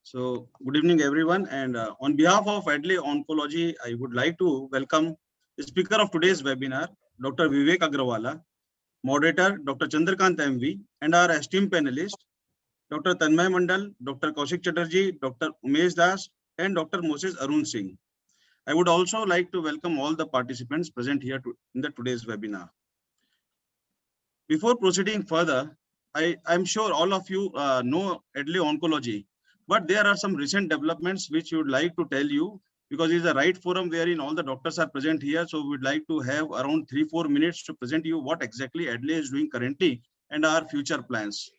So, good evening, everyone. And on behalf of Adley Oncology, I would like to welcome the speaker of today's webinar, Dr. Vivek Agrawala, moderator, Dr. Chandrakant MV, and our esteemed panelists, Dr. Tanmay Mandal, Dr. Kaushik Chatterjee, Dr. Umesh Das, and Dr. Moses Arun Singh. I would also like to welcome all the participants present here in today's webinar. Before proceeding further, I'm sure all of you know Adley Oncology, but there are some recent developments which we would like to tell you because it's the right forum wherein all the doctors are present here. So we'd like to have around 3-4 minutes to present you what exactly Adley is doing currently and our future plans.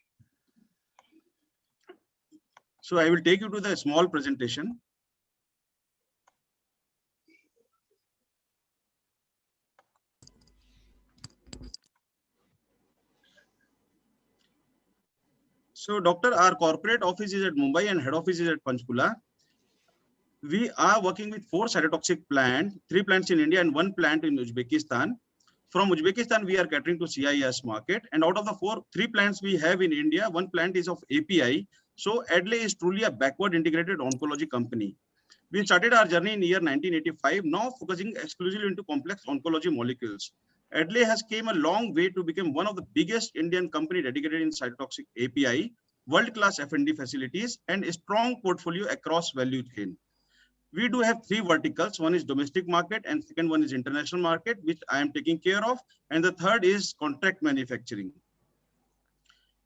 So I will take you to the small presentation. So doctor, our corporate office is at Mumbai and head office is at Panchkula. We are working with 4 cytotoxic plants, 3 plants in India and 1 plant in Uzbekistan. From Uzbekistan, we are catering to CIS market. And out of the 3 plants we have in India, 1 plant is of API. So Adley is truly a backward integrated oncology company. We started our journey in year 1985, now focusing exclusively into complex oncology molecules. Adley has came a long way to become one of the biggest Indian company dedicated in cytotoxic API, world-class F&D facilities, and a strong portfolio across value chain. We do have 3 verticals. One is domestic market and second one is international market, which I am taking care of. And the third is contract manufacturing.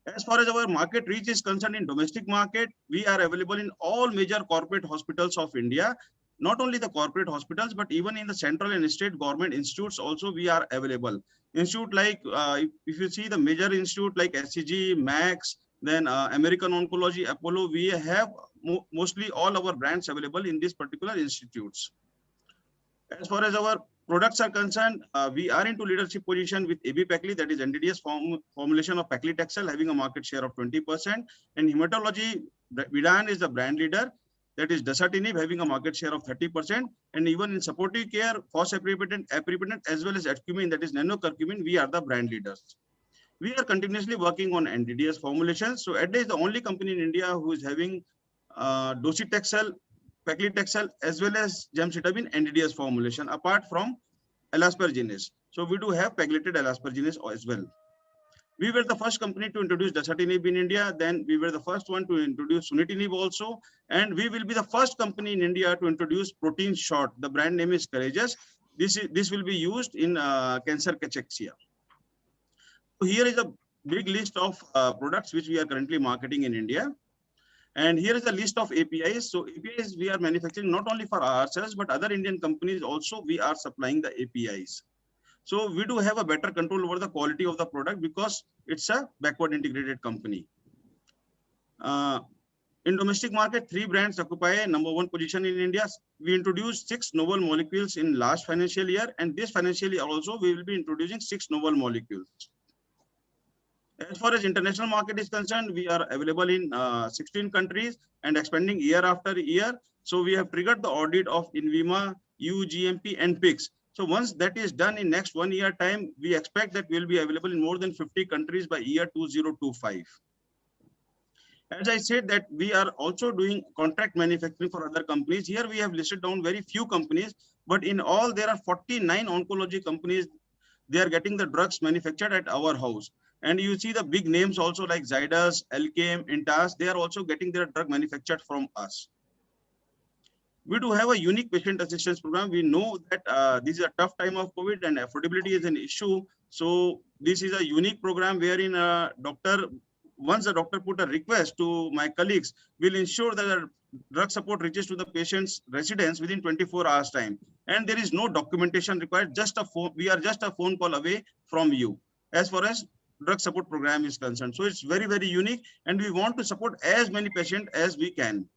As far as our market reach is concerned in domestic market, we are available in all major corporate hospitals of India. Not only the corporate hospitals, but even in the central and state government institutes also we are available. Institute like, if you see the major institute like SCG, Max, then American Oncology, Apollo, we have mostly all our brands available in these particular institutes. As far as our products are concerned, we are into leadership position with AB Pacli, that is NDDS formulation of paclitaxel, having a market share of 20%. And hematology, Vidan is the brand leader, that is dasatinib, having a market share of 30%. And even in supportive care, fosaprepitant, aprepitant, as well as Adcumin, that is nanocurcumin, we are the brand leaders. We are continuously working on NDDS formulations. So Adley is the only company in India who is having docetaxel, paclitaxel, as well as gemcitabine NDDS formulation, apart from elaspergines. So we do have pegylated elaspergines as well. We were the first company to introduce dasatinib in India. Then we were the first one to introduce sunitinib also. And we will be the first company in India to introduce protein shot. The brand name is Courageous. This will be used in cancer cachexia. So here is a big list of products which we are currently marketing in India. And here is a list of APIs. So APIs we are manufacturing not only for ourselves, but other Indian companies also we are supplying the APIs. So we do have a better control over the quality of the product because it's a backward integrated company. In domestic market, 3 brands occupy #1 position in India. We introduced 6 novel molecules in last financial year, and this financial year also we will be introducing 6 novel molecules. As far as international market is concerned, we are available in 16 countries and expanding year after year. So we have triggered the audit of INVIMA, EU GMP and PICS. So once that is done in next 1 year time, we expect that we will be available in more than 50 countries by year 2025. As I said that we are also doing contract manufacturing for other companies. Here we have listed down very few companies, but in all there are 49 oncology companies. They are getting the drugs manufactured at our house. And you see the big names also like Zydus, Alkem, Intas, they are also getting their drug manufactured from us. We do have a unique patient assistance program. We know that this is a tough time of COVID and affordability is an issue. So this is a unique program wherein once the doctor put a request to my colleagues, will ensure that the drug support reaches to the patient's residence within 24 hours time. And there is no documentation required, just a phone. We are just a phone call away from you as far as drug support program is concerned. So it's very, very unique and we want to support as many patients as we can.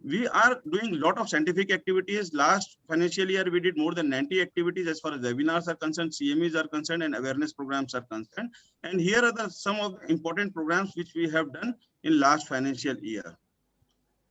We are doing a lot of scientific activities. Last financial year, we did more than 90 activities as far as webinars are concerned, CMEs are concerned, and awareness programs are concerned. And here are some of the important programs which we have done in last financial year.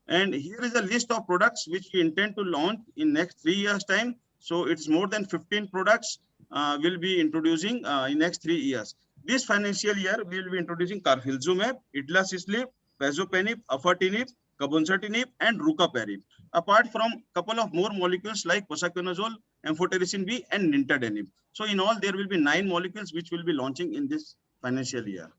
And here is a list of products which we intend to launch in next 3 years time. So it's more than 15 products will be introducing in next 3 years. This financial year, we will be introducing carfilzomib, idlasisib, pazopanib, afatinib, cabonsertinib, and rucaparib, apart from couple of more molecules like posaconazole, amphotericin B, and nintedanib. So in all, there will be 9 molecules which will be launching in this financial year.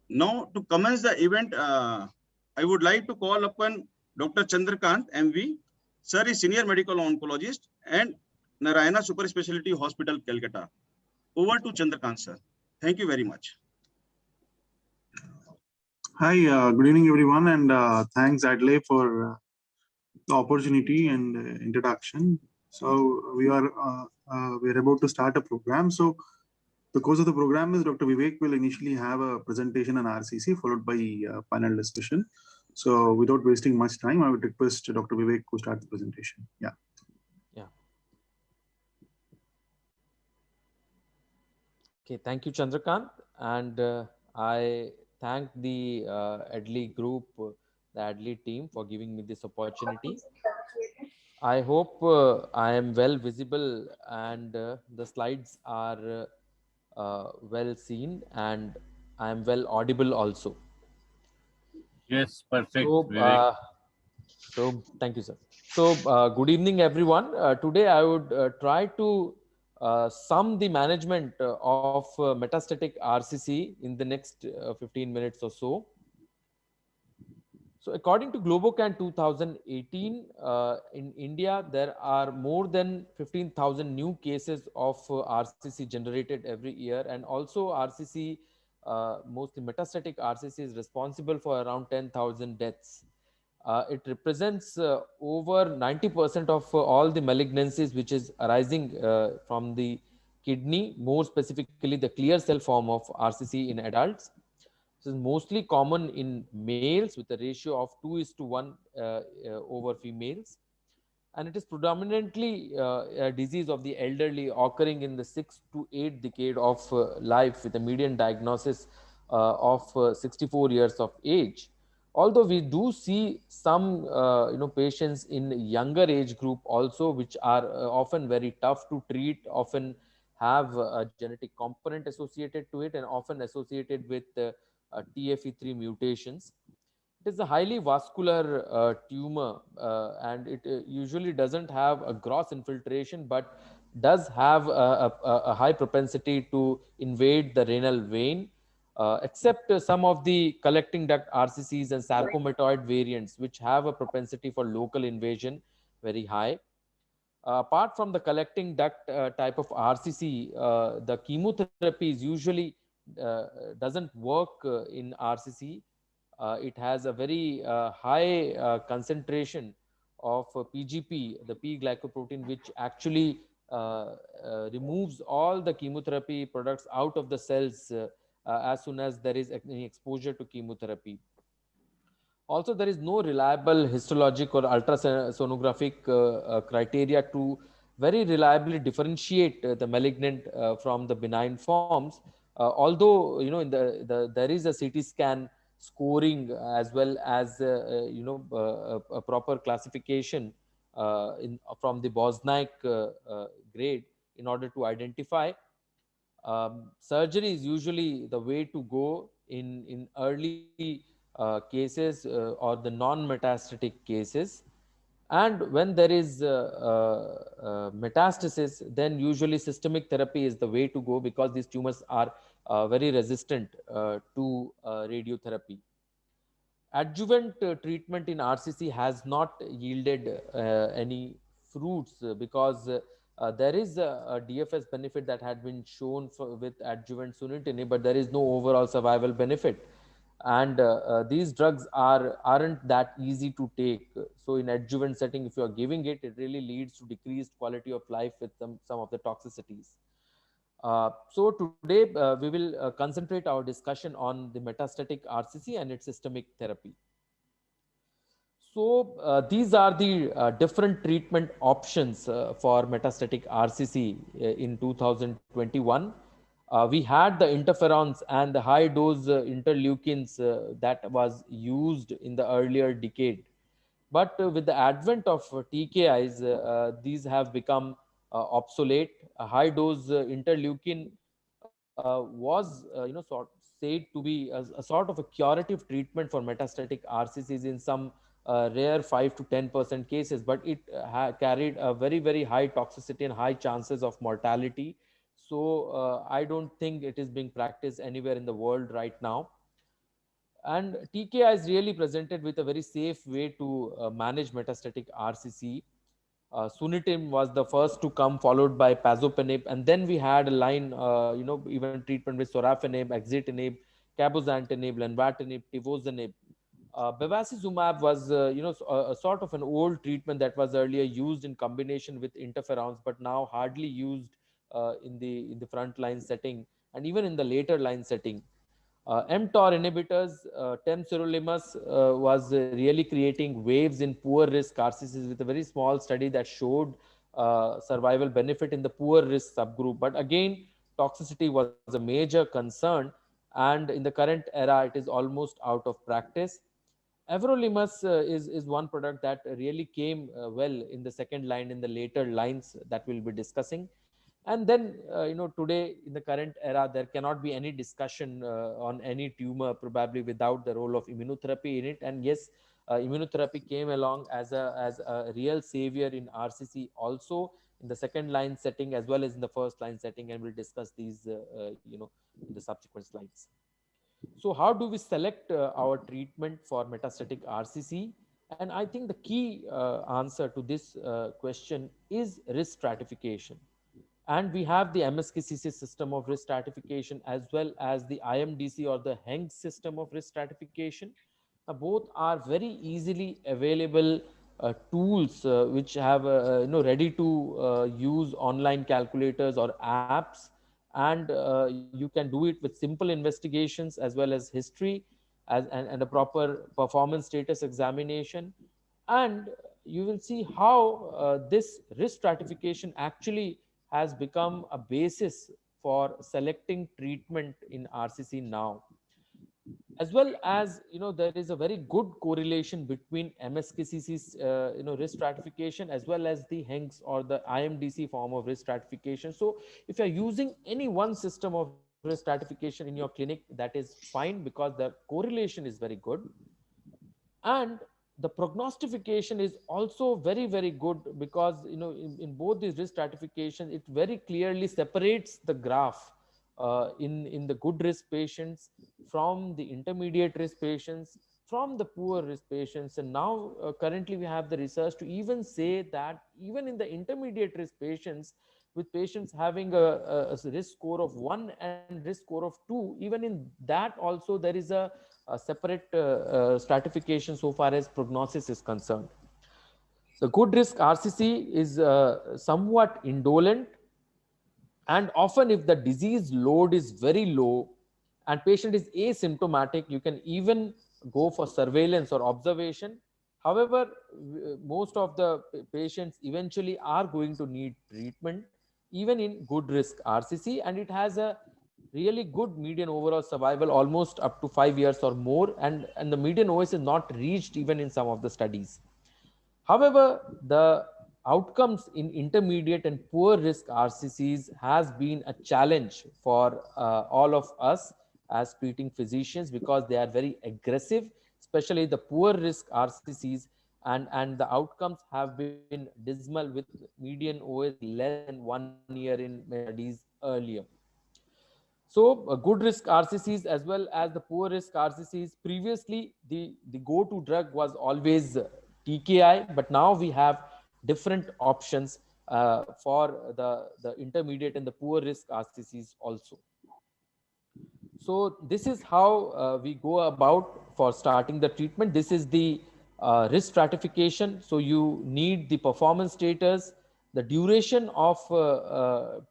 Now, to commence the event, I would like to call upon Dr. Chandrakant, MV. Sir is Senior Medical Oncologist and Narayana Super Specialty Hospital, Calcutta. Over to Chandrakant, sir. Thank you very much. Hi, good evening, everyone, and thanks, Adley, for the opportunity and introduction. So we are about to start a program. So the course of the program is Dr. Vivek will initially have a presentation on RCC followed by panel discussion. So without wasting much time, I would request Dr. Vivek to start the presentation. Yeah. Okay, thank you, Chandrakant. And I thank the Adley group, the Adley team for giving me this opportunity. I hope I am well visible and the slides are well seen and I am well audible also. Yes, perfect. So thank you, sir. So good evening, everyone. Today I would try to sum the management of metastatic RCC in the next 15 minutes or so. So according to Globocan 2018, in India, there are more than 15,000 new cases of RCC generated every year. And also RCC, mostly metastatic RCC is responsible for around 10,000 deaths. It represents over 90% of all the malignancies which is arising from the kidney, more specifically the clear cell form of RCC in adults. This is mostly common in males with a ratio of 2:1 over females. And it is predominantly a disease of the elderly occurring in the 6 to 8 decade of life with a median diagnosis of 64 years of age. Although we do see some patients in younger age group also, which are often very tough to treat, often have a genetic component associated to it and often associated with TFE3 mutations. It is a highly vascular tumor and it usually doesn't have a gross infiltration but does have a high propensity to invade the renal vein, except some of the collecting duct RCCs and sarcomatoid variants which have a propensity for local invasion very high. Apart from the collecting duct type of RCC, the chemotherapy is usually doesn't work in RCC. It has a very high concentration of PGP, the P glycoprotein, which actually removes all the chemotherapy products out of the cells as soon as there is any exposure to chemotherapy. Also, there is no reliable histologic or ultrasonographic criteria to very reliably differentiate the malignant from the benign forms. Although in there is a CT scan scoring as well as a proper classification from the Bosniak grade in order to identify. Surgery is usually the way to go in early cases or the non-metastatic cases. And when there is metastasis, then usually systemic therapy is the way to go because these tumors are very resistant to radiotherapy. Adjuvant treatment in RCC has not yielded any fruits because there is a DFS benefit that had been shown with adjuvant sunitinib, but there is no overall survival benefit. And these drugs aren't that easy to take. So in adjuvant setting, if you are giving it, it really leads to decreased quality of life with some of the toxicities. So today we will concentrate our discussion on the metastatic RCC and its systemic therapy. So these are the different treatment options for metastatic RCC in 2021. We had the interferons and the high dose interleukins that was used in the earlier decade. But with the advent of TKIs, these have become obsolete. A high dose interleukin was said to be a sort of a curative treatment for metastatic RCCs in some rare 5 to 10% cases, but it carried a very high toxicity and high chances of mortality. So I don't think it is being practiced anywhere in the world right now. And TKI is really presented with a very safe way to manage metastatic RCC. Sunitinib was the first to come, followed by Pazopanib, and then we had a line, even treatment with Sorafenib, Axitinib, Cabozantinib, Lenvatinib, Tivozanib. Bevacizumab was, a sort of an old treatment that was earlier used in combination with interferons, but now hardly used in the front line setting and even in the later line setting. mTOR inhibitors, temsirolimus was really creating waves in poor risk RCCs with a very small study that showed survival benefit in the poor risk subgroup. But again, toxicity was a major concern, and in the current era, it is almost out of practice. Everolimus is one product that really came well in the second line, in the later lines that we'll be discussing. And then today in the current era there cannot be any discussion on any tumor probably without the role of immunotherapy in it. And yes, immunotherapy came along as a real savior in RCC also, in the second line setting as well as in the first line setting, and we'll discuss these in the subsequent slides. So how do we select our treatment for metastatic RCC? And I think the key answer to this question is risk stratification. And we have the MSKCC system of risk stratification as well as the IMDC or the HENG system of risk stratification. Both are very easily available tools which have ready to use online calculators or apps, and you can do it with simple investigations as well as history and a proper performance status examination. And you will see how this risk stratification actually has become a basis for selecting treatment in RCC now. As well as there is a very good correlation between MSKCC's risk stratification as well as the HENGS or the IMDC form of risk stratification. So if you're using any one system of risk stratification in your clinic, that is fine because the correlation is very good. And the prognostication is also very good because in both these risk stratifications it very clearly separates the graph in the good risk patients from the intermediate risk patients from the poor risk patients. And now currently we have the research to even say that even in the intermediate risk patients, with patients having a risk score of 1 and risk score of 2, even in that also there is a separate stratification so far as prognosis is concerned. The good risk RCC is somewhat indolent, and often if the disease load is very low and patient is asymptomatic, you can even go for surveillance or observation. However, most of the patients eventually are going to need treatment even in good risk RCC, and it has a really good median overall survival, almost up to 5 years or more, and the median OS is not reached even in some of the studies. However, the outcomes in intermediate and poor risk RCCs has been a challenge for all of us as treating physicians because they are very aggressive, especially the poor risk RCCs, and the outcomes have been dismal with median OS less than 1 year in many studies earlier. So good risk RCCs as well as the poor risk RCCs, previously the go-to drug was always TKI, but now we have different options for the intermediate and the poor risk RCCs also. So this is how we go about for starting the treatment. This is the risk stratification. So you need the performance status, the duration of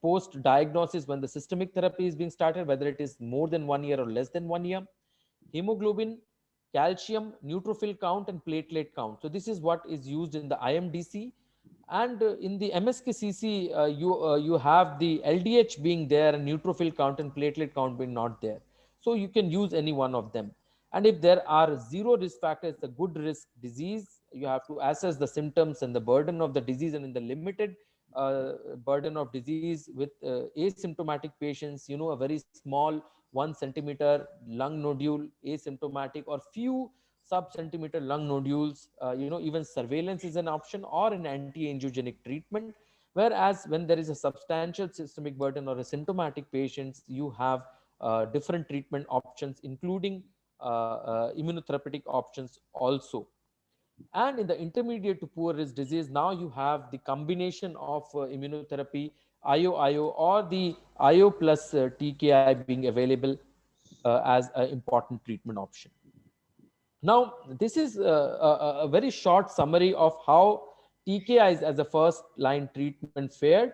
post diagnosis when the systemic therapy is being started, whether it is more than 1 year or less than 1 year, hemoglobin, calcium, neutrophil count, and platelet count. So this is what is used in the IMDC. And in the MSKCC, you have the LDH being there and neutrophil count and platelet count being not there. So you can use any one of them. And if there are zero risk factors, the good risk disease, you have to assess the symptoms and the burden of the disease. And in the limited burden of disease with asymptomatic patients, a very small 1 centimeter lung nodule, asymptomatic, or few sub-centimeter lung nodules, even surveillance is an option or an anti-angiogenic treatment. Whereas when there is a substantial systemic burden or a symptomatic patients, you have different treatment options, including immunotherapeutic options also. And in the intermediate to poor risk disease, now you have the combination of immunotherapy, IO or the IO plus TKI being available as an important treatment option. Now, this is a very short summary of how TKIs as a first line treatment fared.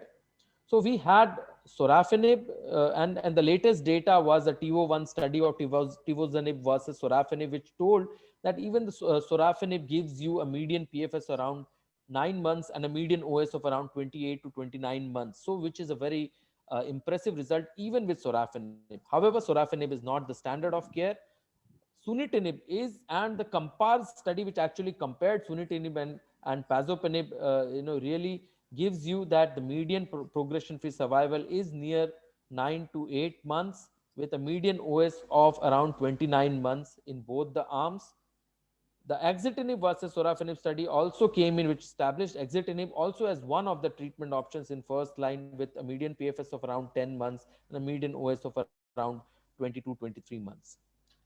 So we had sorafenib, and the latest data was a TO1 study of tivozanib versus sorafenib, which told that even the sorafenib gives you a median PFS around 9 months and a median OS of around 28 to 29 months. So which is a very impressive result even with sorafenib. However, sorafenib is not the standard of care. Sunitinib is, and the COMPARES study, which actually compared sunitinib and pazopanib, really gives you that the median progression-free survival is near 9 to 8 months with a median OS of around 29 months in both the arms. The axitinib versus sorafenib study also came in, which established axitinib also as one of the treatment options in first line with a median PFS of around 10 months and a median OS of around 22, 23 months.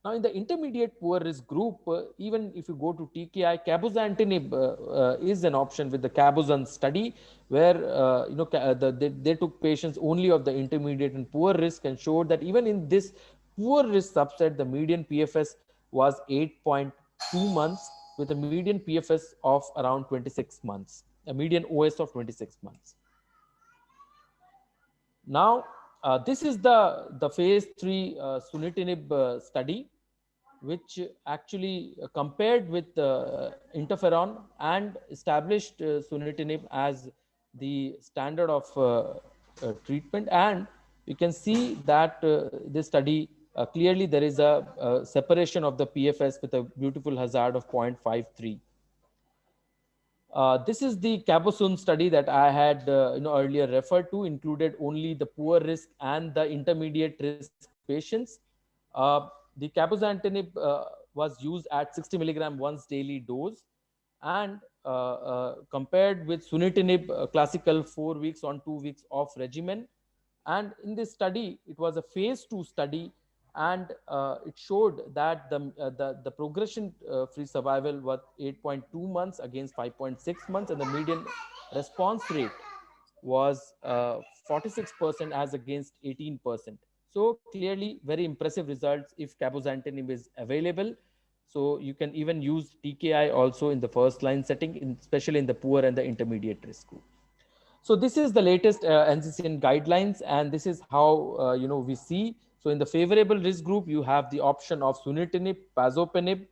Now, in the intermediate poor risk group, even if you go to TKI, cabozantinib is an option with the Cabozan study, where they took patients only of the intermediate and poor risk and showed that even in this poor risk subset, the median PFS was 8.2 months with a median PFS of around 26 months, a median OS of 26 months. Now, this is the phase 3 sunitinib study, which actually compared with interferon and established sunitinib as the standard of treatment. And you can see that this study clearly there is a separation of the PFS with a beautiful hazard of 0.53. This is the Cabozun study that I had earlier referred to, included only the poor risk and the intermediate risk patients. The cabozantinib was used at 60 milligram once daily dose, and compared with sunitinib, classical 4 weeks on 2 weeks off regimen. And in this study, it was a phase 2 study, and it showed that the progression free survival was 8.2 months against 5.6 months, and the median response rate was 46% as against 18%. So clearly very impressive results if cabozantinib is available. So you can even use TKI also in the first line setting, especially in the poor and the intermediate risk group. So this is the latest NCCN guidelines, and this is how we see. So in the favorable risk group, you have the option of sunitinib, pazopanib,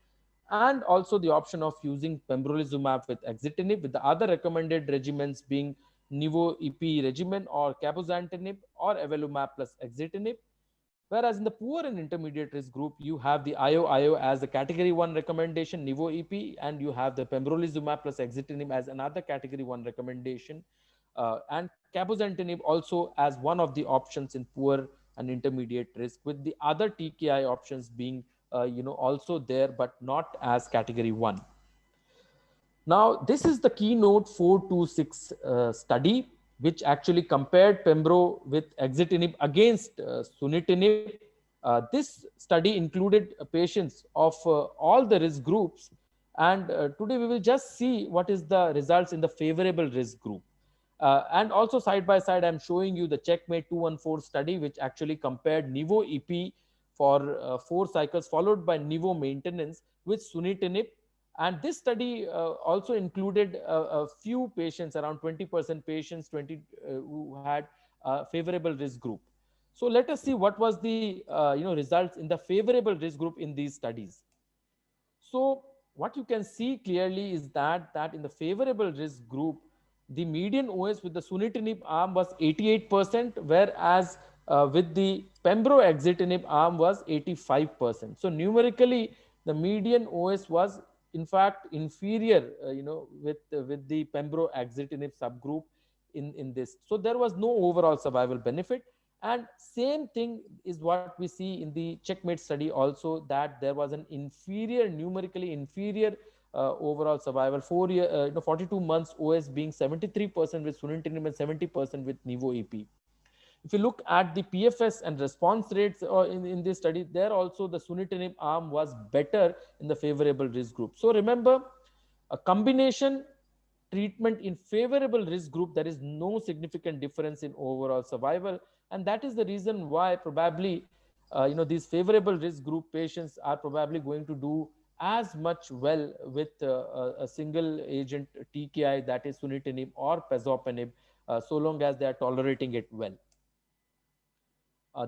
and also the option of using pembrolizumab with axitinib, with the other recommended regimens being nivo-ipi regimen or cabozantinib or avelumab plus axitinib. Whereas in the poor and intermediate risk group, you have the IO as the category 1 recommendation, nivo-ipi, and you have the pembrolizumab plus axitinib as another category 1 recommendation, and cabozantinib also as one of the options in poor and intermediate risk, with the other TKI options being also there, but not as category 1. Now, this is the Keynote 426 study, which actually compared pembro with axitinib against sunitinib. This study included patients of all the risk groups, and today we will just see what is the results in the favorable risk group. And also side by side, I'm showing you the Checkmate 214 study, which actually compared nivo-ipi for 4 cycles followed by nivo maintenance with sunitinib. And this study also included a few patients, around 20% patients, who had a favorable risk group. So let us see what was the results in the favorable risk group in these studies. So what you can see clearly is that in the favorable risk group, the median OS with the sunitinib arm was 88%, whereas with the pembro axitinib arm was 85%. So numerically, the median OS was in fact inferior, with the pembro axitinib subgroup in this. So there was no overall survival benefit. And same thing is what we see in the checkmate study also, that there was an inferior, numerically inferior overall survival, 4 year, 42 months OS being 73% with sunitinib and 70% with nivo EP. If you look at the PFS and response rates in this study, there also the sunitinib arm was better in the favorable risk group. So remember, a combination treatment in favorable risk group, there is no significant difference in overall survival. And that is the reason why probably these favorable risk group patients are probably going to do as much well with a single agent TKI, that is sunitinib or pazopanib, so long as they are tolerating it well.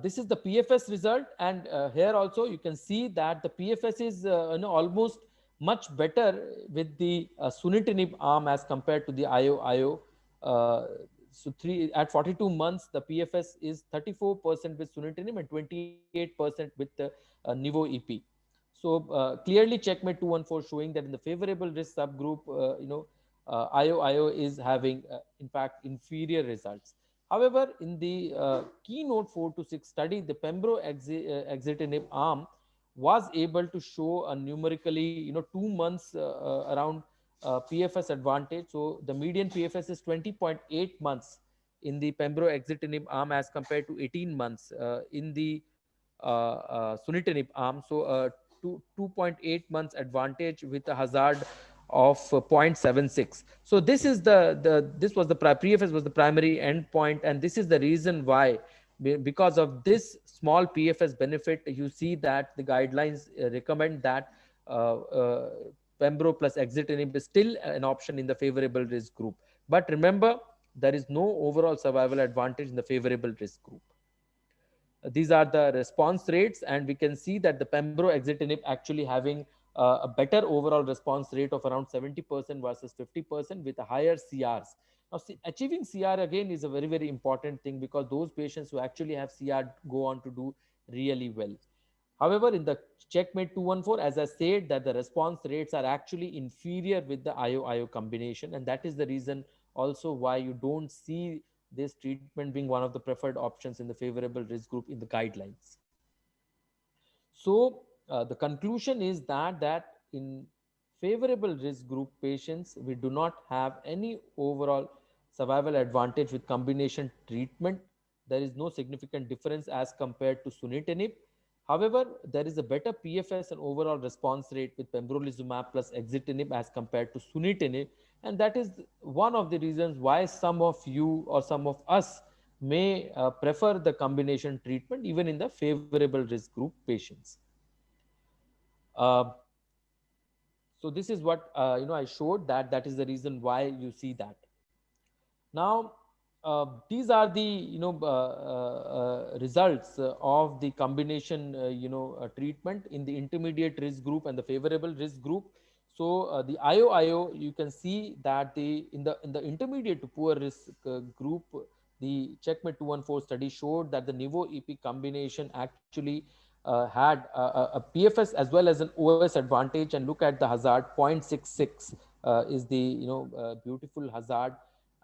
This is the PFS result, and here also you can see that the PFS is almost much better with the sunitinib arm as compared to the IO. So at 42 months, the PFS is 34% with sunitinib and 28% with the nivo EP. So clearly, checkmate 214 showing that in the favorable risk subgroup, IO is having in fact inferior results. However, in the keynote 4 to 6 study, the pembro-exitinib arm was able to show a numerically 2 months around PFS advantage. So the median PFS is 20.8 months in the pembro-exitinib arm as compared to 18 months in the sunitinib arm. So 2.8 months advantage with a hazard of 0.76. So this is this was the PFS was the primary endpoint, and this is the reason why, because of this small PFS benefit, you see that the guidelines recommend that pembro plus exitinib is still an option in the favorable risk group. But remember, there is no overall survival advantage in the favorable risk group. These are the response rates, and we can see that the pembro-exitinib actually having a better overall response rate of around 70% versus 50% with a higher CRs. Now, achieving CR again is a very, very important thing, because those patients who actually have CR go on to do really well. However, in the checkmate 214, as I said, that the response rates are actually inferior with the IO combination, and that is the reason also why you don't see this treatment being one of the preferred options in the favorable risk group in the guidelines. So the conclusion is that in favorable risk group patients, we do not have any overall survival advantage with combination treatment. There is no significant difference as compared to sunitinib. However, there is a better PFS and overall response rate with pembrolizumab plus exitinib as compared to sunitinib, and that is one of the reasons why some of you or some of us may prefer the combination treatment even in the favorable risk group patients. Uh, so this is what I showed, that is the reason why you see that. Now, these are the results of the combination treatment in the intermediate risk group and the favorable risk group. So the IO, you can see that in the intermediate to poor risk group, the checkmate 214 study showed that the nivo EP combination actually had a PFS as well as an OS advantage. And look at the hazard, 0.66 is the beautiful hazard,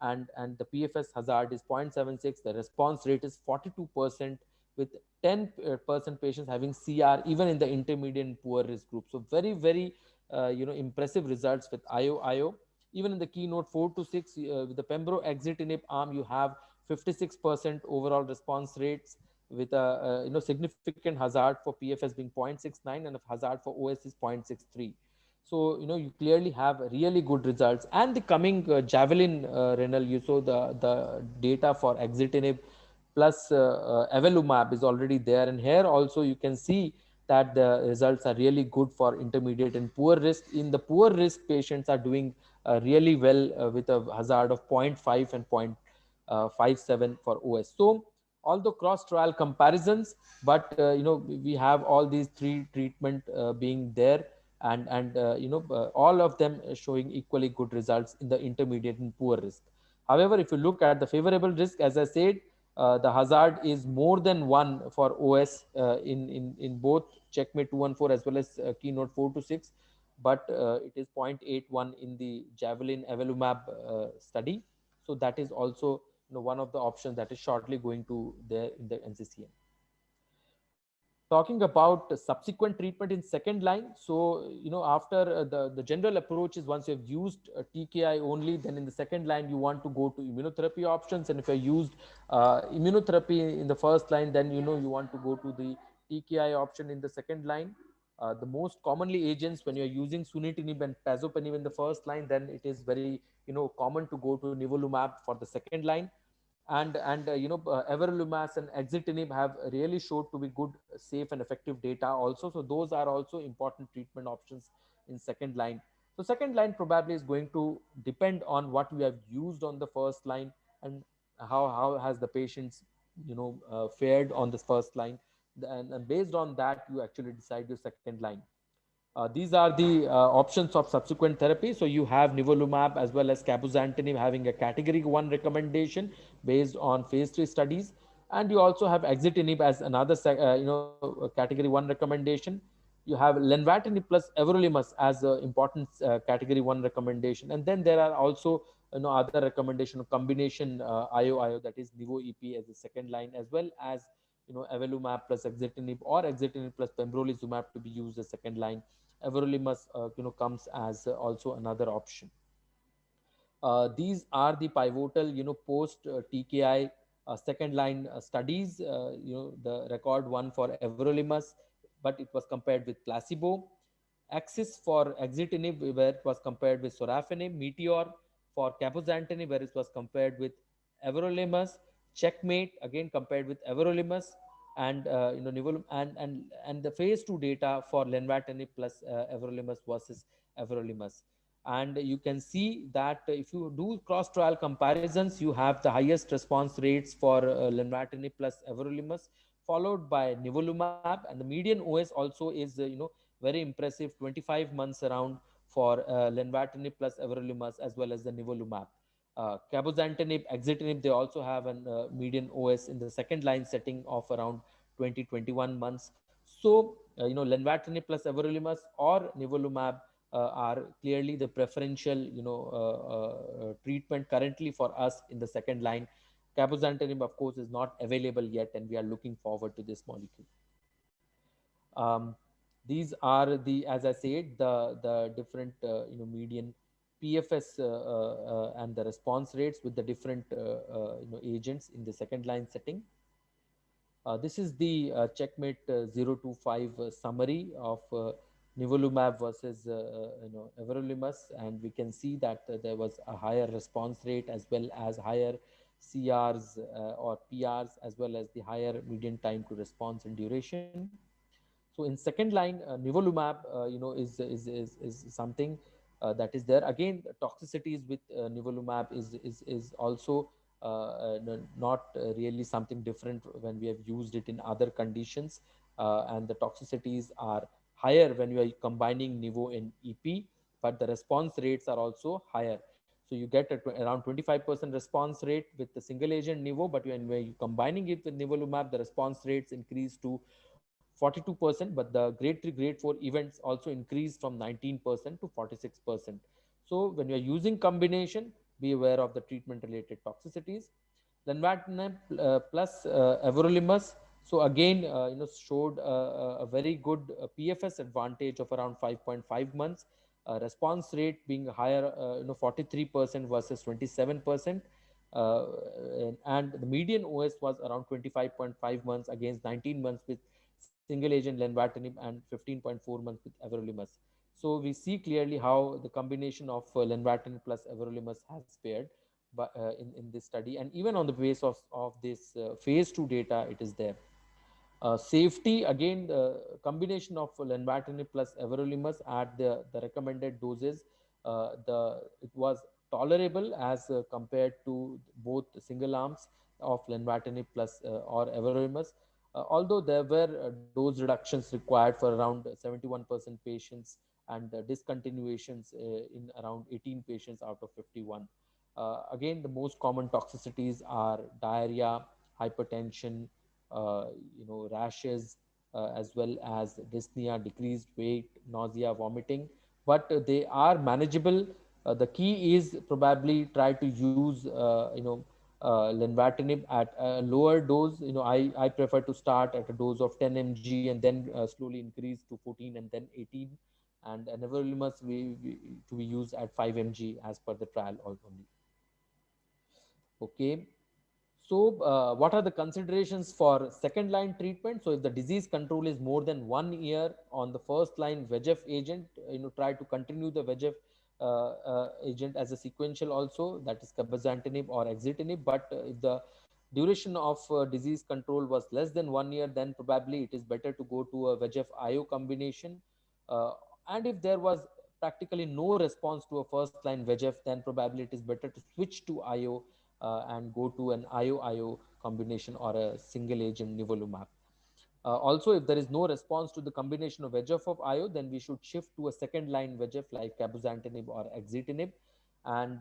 and the PFS hazard is 0.76. The response rate is 42% with 10% patients having CR even in the intermediate and poor risk group. So very, very impressive results with IO. Even in the keynote 4 to 6 with the pembro exitinib arm, you have 56% overall response rates with a significant hazard for PFS being 0.69 and a hazard for OS is 0.63. So you clearly have really good results. And the coming Javelin, Renal, you saw the data for exitinib plus avelumab is already there, and here also you can see that the results are really good for intermediate and poor risk. In the poor risk, patients are doing really well with a hazard of 0.5 and 0.57 for OS. So although cross trial comparisons, but we have all these three treatment being there, and all of them showing equally good results in the intermediate and poor risk. However, if you look at the favorable risk, as I said, the hazard is more than 1 for OS in both checkmate 214 as well as keynote 4 to 6, but it is 0.81 in the Javelin avelumab study. So that is also one of the options that is shortly going to there in the NCCN. Talking about subsequent treatment in second line, so after the general approach is once you have used TKI only, then in the second line you want to go to immunotherapy options, and if you used immunotherapy in the first line, then you want to go to the TKI option in the second line. The most commonly agents when you're using sunitinib and pazopanib in the first line, then it is very common to go to nivolumab for the second line. And everolimus and exitinib have really showed to be good, safe and effective data also, so those are also important treatment options in second line. So second line probably is going to depend on what we have used on the first line, and how has the patients fared on this first line, and based on that you actually decide your second line. These are the options of subsequent therapy. So you have nivolumab as well as cabozantinib having a category 1 recommendation based on phase 3 studies, and you also have exitinib as another category 1 recommendation. You have lenvatinib plus everolimus as an important category 1 recommendation, and then there are also other recommendation of combination IO, that is nivo EP as the second line, as well as avelumab plus exitinib or exitinib plus pembrolizumab to be used as second line. Everolimus comes as also another option. These are the pivotal post TKI second line studies. The record one for everolimus, but it was compared with placebo. Axis for exitinib, where it was compared with sorafenib. Meteor for cabozantinib, where it was compared with everolimus. Checkmate again compared with everolimus, and nivolum, and the phase 2 data for lenvatinib plus everolimus versus everolimus. And you can see that if you do cross trial comparisons, you have the highest response rates for lenvatinib plus everolimus, followed by nivolumab, and the median OS also is very impressive, 25 months around for lenvatinib plus everolimus as well as the nivolumab. Cabozantinib, exitinib, they also have a median OS in the second line setting of around 20-21 months. So lenvatinib plus everolimus or nivolumab are clearly the preferential treatment currently for us in the second line. Cabozantinib of course is not available yet, and we are looking forward to this molecule. These are the, as I said, the different median PFS and the response rates with the different agents in the second line setting. This is the Checkmate 025 summary of nivolumab versus everolimus, and we can see that there was a higher response rate as well as higher CRs or PRs, as well as the higher median time to response and duration. So in second line, nivolumab, is something that is there. Again, toxicities with nivolumab is also not really something different when we have used it in other conditions, and the toxicities are higher when you are combining nivo and EP, but the response rates are also higher. So you get around 25% response rate with the single agent nivo, but when you're combining it with nivolumab, the response rates increase to 42%, but the grade 3, grade 4 events also increased from 19% to 46%. So when you're using combination, be aware of the treatment related toxicities. Lenvatinib plus everolimus, so again showed a very good PFS advantage of around 5.5 months, response rate being higher 43% versus 27%, and the median OS was around 25.5 months against 19 months with single agent lenvatinib and 15.4 months with everolimus. So we see clearly how the combination of lenvatinib plus everolimus has fared, but in this study, and even on the basis of this phase 2 data, it is there. Safety, again, the combination of lenvatinib plus everolimus at the recommended doses, it was tolerable as compared to both single arms of lenvatinib plus or everolimus. Although there were dose reductions required for around 71% patients, and discontinuations in around 18 patients out of 51. Again, the most common toxicities are diarrhea, hypertension, rashes, as well as dyspnea, decreased weight, nausea, vomiting. But they are manageable The key is probably try to use lenvatinib at a lower dose. I prefer to start at a dose of 10 mg and then slowly increase to 14 and then 18, and everolimus to be used at 5 mg as per the trial only. Okay. So, what are the considerations for second line treatment? So, if the disease control is more than 1 year on the first line VEGF agent, try to continue the VEGF agent as a sequential also, that is cabozantinib or axitinib. But if the duration of disease control was less than 1 year, then probably it is better to go to a VEGF IO combination. Uh, and if there was practically no response to a first line VEGF, then probably it is better to switch to IO and go to an IO-IO combination or a single agent nivolumab. Also, if there is no response to the combination of VEGF of IO, then we should shift to a second line VEGF like cabozantinib or axitinib. And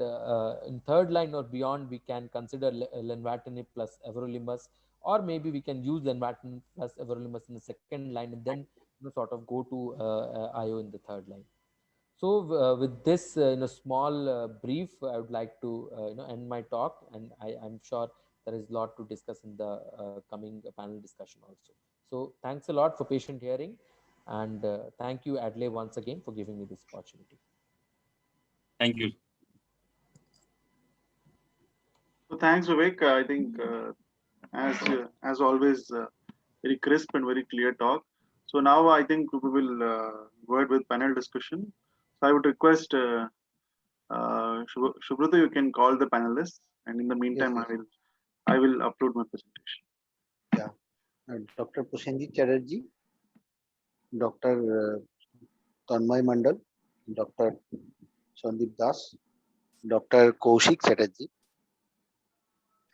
in third line or beyond, we can consider lenvatinib plus everolimus, or maybe we can use lenvatinib plus everolimus in the second line and then sort of go to IO in the third line. So with this small brief, I would like to end my talk, and I'm sure there is a lot to discuss in the coming panel discussion also. So thanks a lot for patient hearing, and thank you, Adley, once again for giving me this opportunity. Thank you. So thanks, Vivek. I think as always, very crisp and very clear talk. So now I think we will go ahead with panel discussion. So I would request Shubhrata, you can call the panelists, and in the meantime, Yes, I will upload my presentation. Dr. Prosenjit Chatterjee, Dr. Tanmay Mandal, Dr. Sandeep Das, Dr. Kaushik Chatterjee,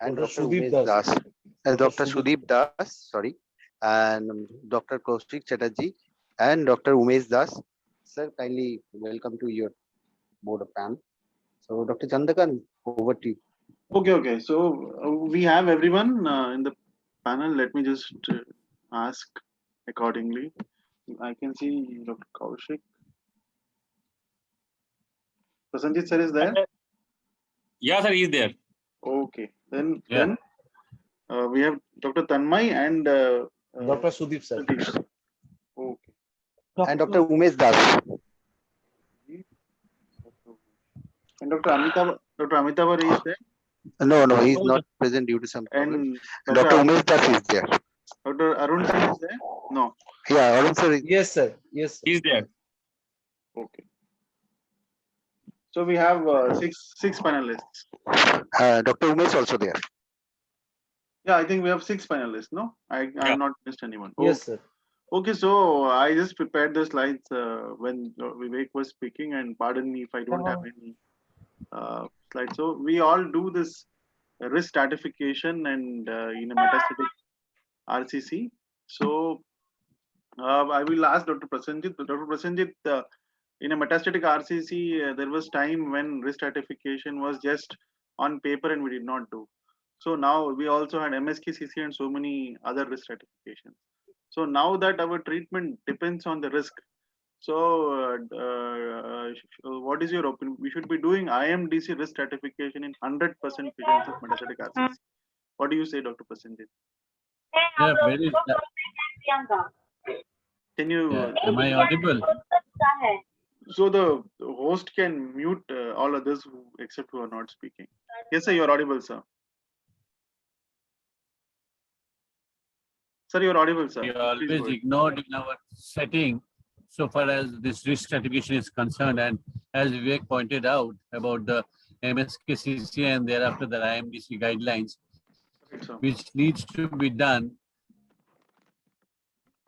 and Dr. Umesh Das, Dr. Sudeep Das, sorry, and Dr. Kaushik Chatterjee, and Dr. Umesh Das. Sir, kindly welcome to your board of panel. So, Dr. Chandakan, over to you. Okay. So we have everyone in the panel. Let me just ask accordingly. I can see Dr. Kaushik. Prasanjit sir is there? Yeah, sir, he is there. Okay. Then Yeah. we have Dr. Tanmay and Dr. Sudeep sir. Satish. Okay. And Dr. Umesh Das. And Dr. Amitabh is there? No, he's not present due to some problem. And Dr. Umesh Das is there. Dr. Arun sir is there? No. Yeah, Arun sir is Yes, sir. Yes, sir. He is there. Okay. So we have six panelists. Dr. Umesh also there. Yeah, I think we have 6 panelists. No, I Yeah. have not missed anyone. Yes, sir. Okay, so I just prepared the slides when Vivek was speaking, and pardon me if I don't have any slides. So we all do this risk stratification and in a metastatic RCC. So I will ask Dr. Prasenjit. Dr. Prasenjit, in a metastatic RCC, there was time when risk stratification was just on paper and we did not do. So now we also had MSK-CC and so many other risk stratifications. So now that our treatment depends on the risk, so what is your opinion? We should be doing IMDC risk stratification in 100% patients of metastatic RCC. What do you say, Dr. Prasenjit? Yeah, very. Can you? Am I audible? So the host can mute all others except who are not speaking. Yes, sir, you are audible, sir. Sir, you are audible, sir. We Please always go ahead. ignored in our setting so far as this risk stratification is concerned. And as Vivek pointed out about the MSKCC and thereafter the IMDC guidelines, Correct, sir. which needs to be done.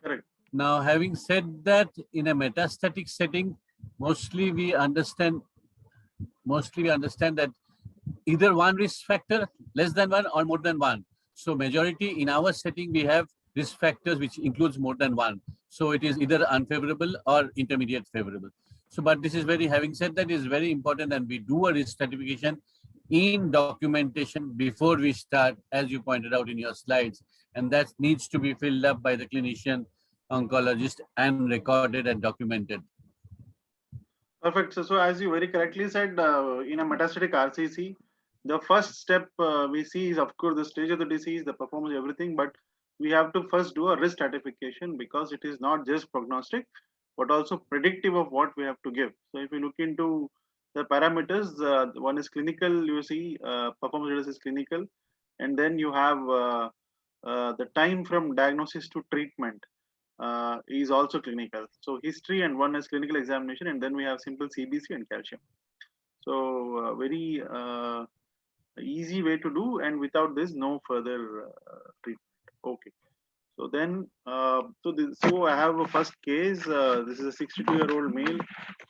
Correct. Now, having said that, in a metastatic setting, mostly we understand that either one risk factor, less than one or more than one. So majority in our setting, we have risk factors which includes more than one. So it is either unfavorable or intermediate favorable. So, but this is having said that, is very important, and we do a risk stratification in documentation before we start, as you pointed out in your slides, and that needs to be filled up by the clinician, oncologist, and recorded and documented. Perfect. So as you very correctly said, in a metastatic RCC, the first step we see is, of course, the stage of the disease, the performance, everything. But we have to first do a risk stratification because it is not just prognostic, but also predictive of what we have to give. So if you look into the parameters, one is clinical, you see, performance status is clinical, and then you have the time from diagnosis to treatment is also clinical. So history and one is clinical examination, and then we have simple CBC and calcium. So very easy way to do, and without this, no further treatment. Okay. So then, so I have a first case. This is a 62-year-old male.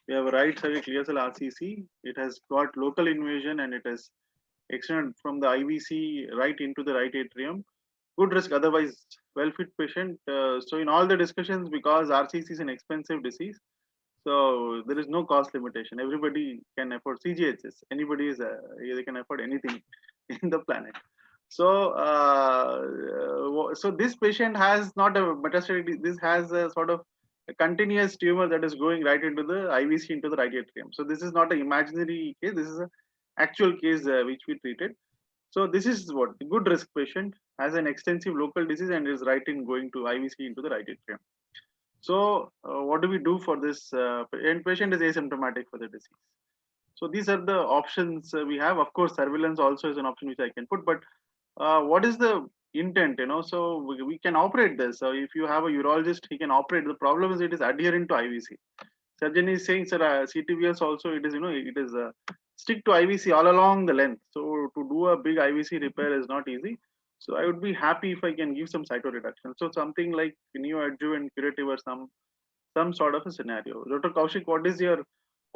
We have a right-sided clear cell RCC. It has got local invasion and it has extended from the IVC right into the right atrium. Good risk, otherwise well-fit patient. So in all the discussions, because RCC is an expensive disease, so there is no cost limitation. Everybody can afford CGHS. Anybody is they can afford anything in the planet. So so this patient has not a metastatic. This has a sort of a continuous tumor that is going right into the IVC into the right atrium. So this is not an imaginary case. This is an actual case which we treated. So this is what good risk patient has an extensive local disease and is right in going to IVC into the right atrium. So what do we do for this? And patient is asymptomatic for the disease. So these are the options we have. Of course, surveillance also is an option which I can put. But what is the intent? So we can operate this. So if you have a urologist, he can operate. The problem is it is adherent to IVC. Surgeon is saying, sir, CTVS also it is it is stick to IVC all along the length. So to do a big IVC repair is not easy. So I would be happy if I can give some cytoreduction. So something like neoadjuvant curative or some sort of a scenario. Dr. Kaushik, what is your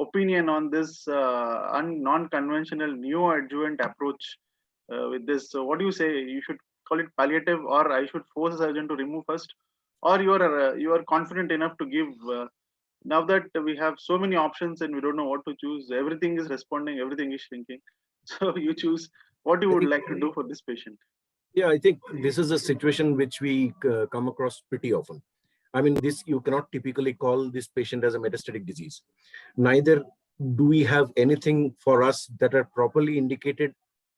opinion on this non-conventional neoadjuvant approach with this? So what do you say? You should call it palliative, or I should force a surgeon to remove first, or you are confident enough to give? Now that we have so many options and we don't know what to choose, everything is responding, everything is shrinking. So you choose what you would like to do for this patient. Yeah, I think this is a situation which we come across pretty often. I mean, this you cannot typically call this patient as a metastatic disease. Neither do we have anything for us that are properly indicated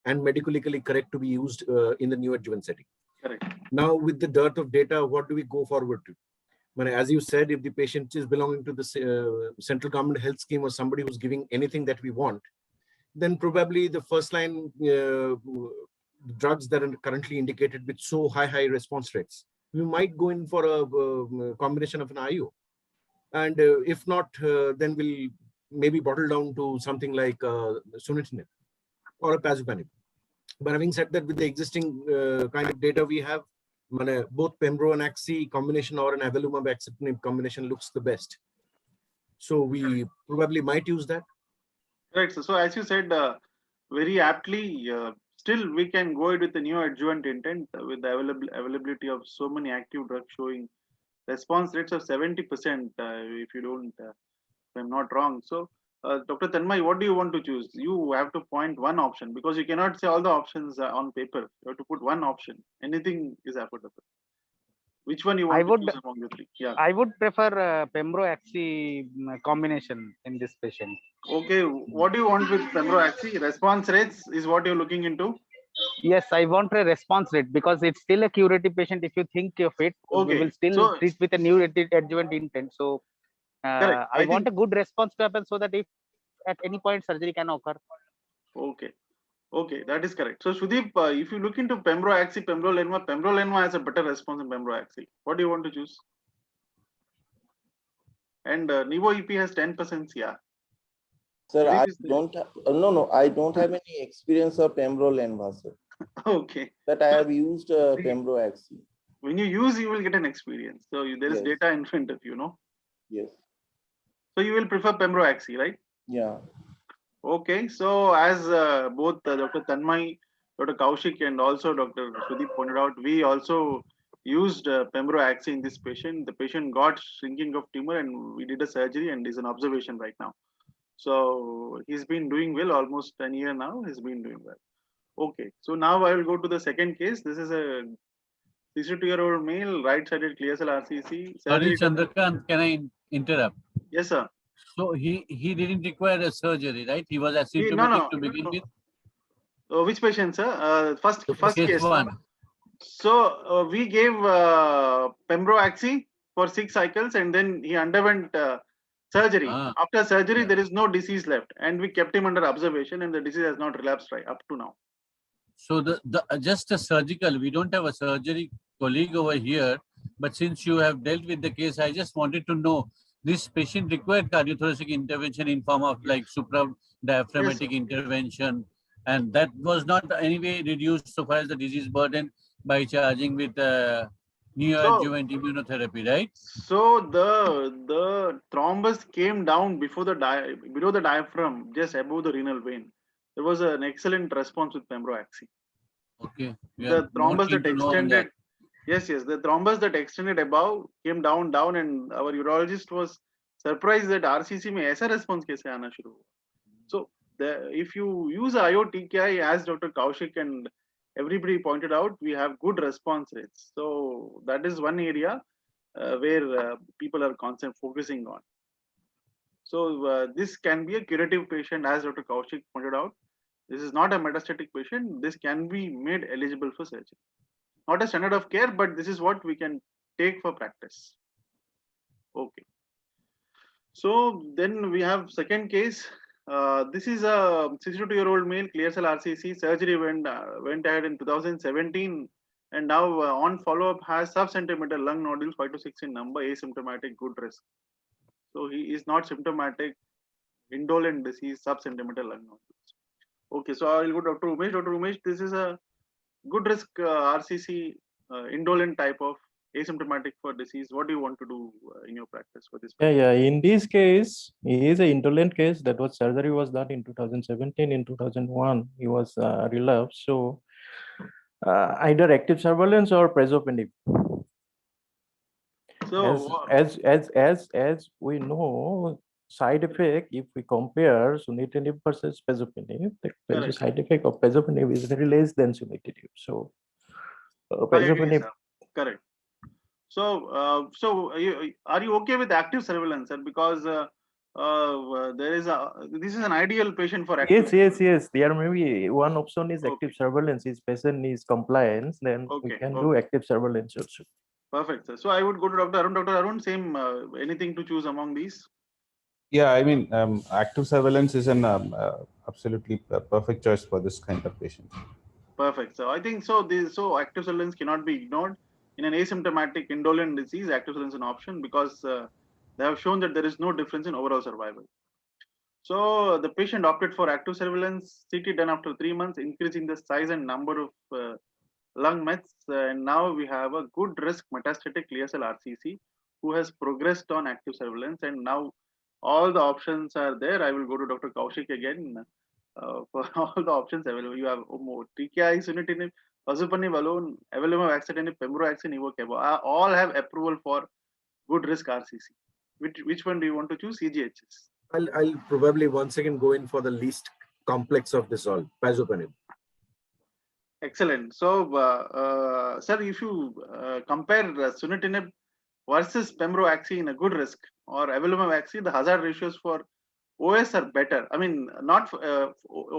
and medically correct to be used in the neoadjuvant setting. Correct. Now, with the dearth of data, what do we go forward to? As you said, if the patient is belonging to the central government health scheme or somebody who's giving anything that we want, then probably the first line drugs that are currently indicated with so high response rates, we might go in for a combination of an IO. And if not, then we'll maybe bottle down to something like sunitinib or a pazopanib. But having said that, with the existing kind of data we have, both Pembro and Axi combination or an avelumab axitinib combination looks the best. So we probably might use that. Right. So as you said, very aptly, still we can go with the neoadjuvant intent with the availability of so many active drugs showing response rates of 70%. If you don't, if I'm not wrong. So Dr. Tanmay, what do you want to choose? You have to point one option because you cannot say all the options on paper. You have to put one option. Anything is affordable. Which one you want to choose among the three? Yeah. I would prefer Pembro-Axi combination in this patient. Okay. What do you want with Pembro-Axi? Response rates is what you're looking into? Yes, I want a response rate because it's still a curative patient. If you think of it, okay. We will still treat with a new adjuvant intent. So I want a good response to happen so that if at any point surgery can occur. Okay. Okay, that is correct. So Sudeep, if you look into Pembro-Axi, Pembrolizumab has a better response than Pembro-Axi. What do you want to choose? And Nivo EP has 10% CR. Sir, I don't I don't have any experience of Pembrolizumab, sir. Okay. But I have used Pembro-Axi. When you use, you will get an experience. So there is data in front of you, no? Yes. So you will prefer Pembro-Axi, right? Yeah. Okay. So as both Dr. Tanmay, Dr. Kaushik, and also Dr. Sudeep pointed out, we also used Pembro-Axi in this patient. The patient got shrinking of tumor, and we did a surgery, and is an observation right now. So he's been doing well, almost 10 years now. He's been doing well. Okay. So now I will go to the second case. This is a 62-year-old male, right-sided clear cell RCC. Sorry, Chandrakant, can I interrupt? Yes, sir. So he didn't require a surgery, right? He was No, asymptomatic to begin with. Which patient, sir? First Case case. one. So we gave Pembroaxi for 6 cycles, and then he underwent surgery. After surgery, there is no disease left, and we kept him under observation, and the disease has not relapsed right up to now. So the just a surgical, we don't have a surgery colleague over here, but since you have dealt with the case, I just wanted to know, this patient required cardiothoracic intervention in form of like supradiaphragmatic intervention, and that was not anyway reduced so far as the disease burden by charging with neoadjuvant immunotherapy, right? So the thrombus came down before below the diaphragm, just above the renal vein. There was an excellent response with Pembroaxi. Okay. The thrombus that extended, yes, the thrombus that extended above came down, and our urologist was surprised that RCC में ऐसा response कैसे आना शुरू हुआ. So if you use IO-TKI, as Dr. Kaushik and everybody pointed out, we have good response rates. So that is one area where people are focusing on. So this can be a curative patient, as Dr. Kaushik pointed out. This is not a metastatic patient. This can be made eligible for surgery. Not a standard of care, but this is what we can take for practice. Okay. So then we have second case. This is a 62-year-old male, clear cell RCC. Surgery went ahead in 2017, and now on follow-up has sub-centimeter lung nodules, 5 to 6 in number, asymptomatic, good risk. So he is not symptomatic, indolent disease, sub-centimeter lung nodules. Okay, so I will go to Dr. Umesh. Dr. Umesh, this is a good risk RCC, indolent type of asymptomatic for disease. What do you want to do in your practice for this? Yeah. In this case, he is an indolent case. That was surgery was done in 2017. In 2001, he was relapsed. So either active surveillance or Prezopinib. So as we know, side effect, if we compare Sunitinib versus Prezopinib, the side effect of Prezopinib is very less than Sunitinib. So Prezopinib. Correct. So are you okay with active surveillance, sir? Because this is an ideal patient for active. Yes. There may be one option is active surveillance. If patient is compliance, then we can do active surveillance also. Perfect, sir. So I would go to Dr. Arun. Dr. Arun, same anything to choose among these? Yeah, I mean, active surveillance is an absolutely perfect choice for this kind of patient. Perfect. So I think so. So active surveillance cannot be ignored. In an asymptomatic indolent disease, active surveillance is an option because they have shown that there is no difference in overall survival. So the patient opted for active surveillance, CT done after 3 months, increasing the size and number of lung mets. And now we have a good risk metastatic clear cell RCC who has progressed on active surveillance. And now all the options are there. I will go to Dr. Kaushik again for all the options available. You have TKI, Sunitinib, Pazopanib alone, Avelumab, Axitinib, Pembroaxi, Nivolumab, all have approval for good risk RCC. Which one do you want to choose? CGHS. I'll probably once again go in for the least complex of this all, Pazopanib. Excellent. So, sir, if you compare Sunitinib versus Pembroaxi in a good risk or Avelumab, the hazard ratios for OS are better. I mean, not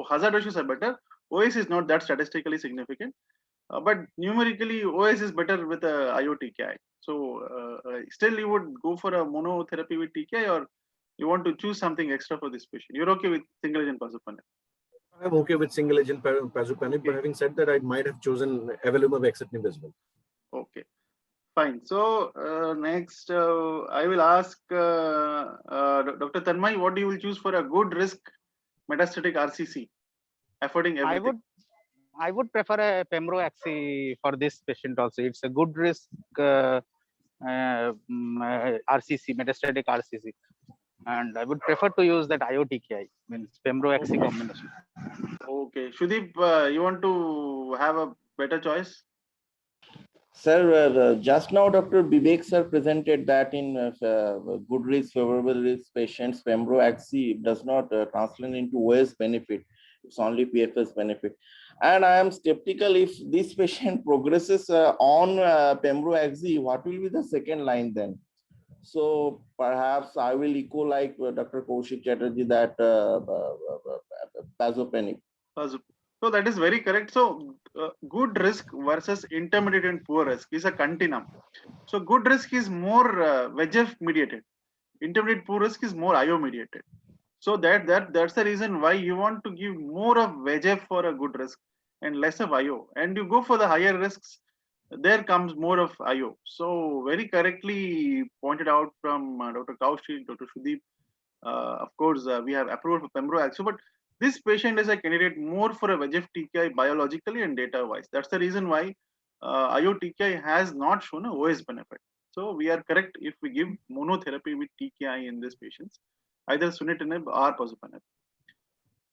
hazard ratios are better. OS is not that statistically significant, but numerically OS is better with IO-TKI. So still you would go for a monotherapy with TKI, or you want to choose something extra for this patient? You're okay with single agent Pazopanib? I'm okay with single agent Pazopanib, but having said that, I might have chosen Avelumab Axitinib as well. Okay. Fine. So next, I will ask Dr. Tanmay, what you will choose for a good risk metastatic RCC, affording everything? I would prefer a Pembroaxi for this patient also. It's a good risk RCC, metastatic RCC, and I would prefer to use that IO-TKI, means Pembroaxi combination. Okay, Sudeep, you want to have a better choice? Sir, just now Dr. Vivek sir presented that in good risk, favorable risk patients, Pembroaxi does not translate into OS benefit. It's only PFS benefit. And I am skeptical if this patient progresses on Pembroaxi, what will be the second line then? So perhaps I will echo like Dr. Kaushik Chatterjee that Pazopanib. So that is very correct. So good risk versus intermediate and poor risk is a continuum. So good risk is more VEGF mediated. Intermediate poor risk is more IO mediated. So that's the reason why you want to give more of VEGF for a good risk and less of IO. And you go for the higher risks, there comes more of IO. So very correctly pointed out from Dr. Kaushik, Dr. Sudeep. Of course, we have approval for Pembro. But this patient is a candidate more for a VEGF TKI biologically and data-wise. That's the reason why IO TKI has not shown a OS benefit. So we are correct if we give monotherapy with TKI in these patients, either sunitinib or pazopanib.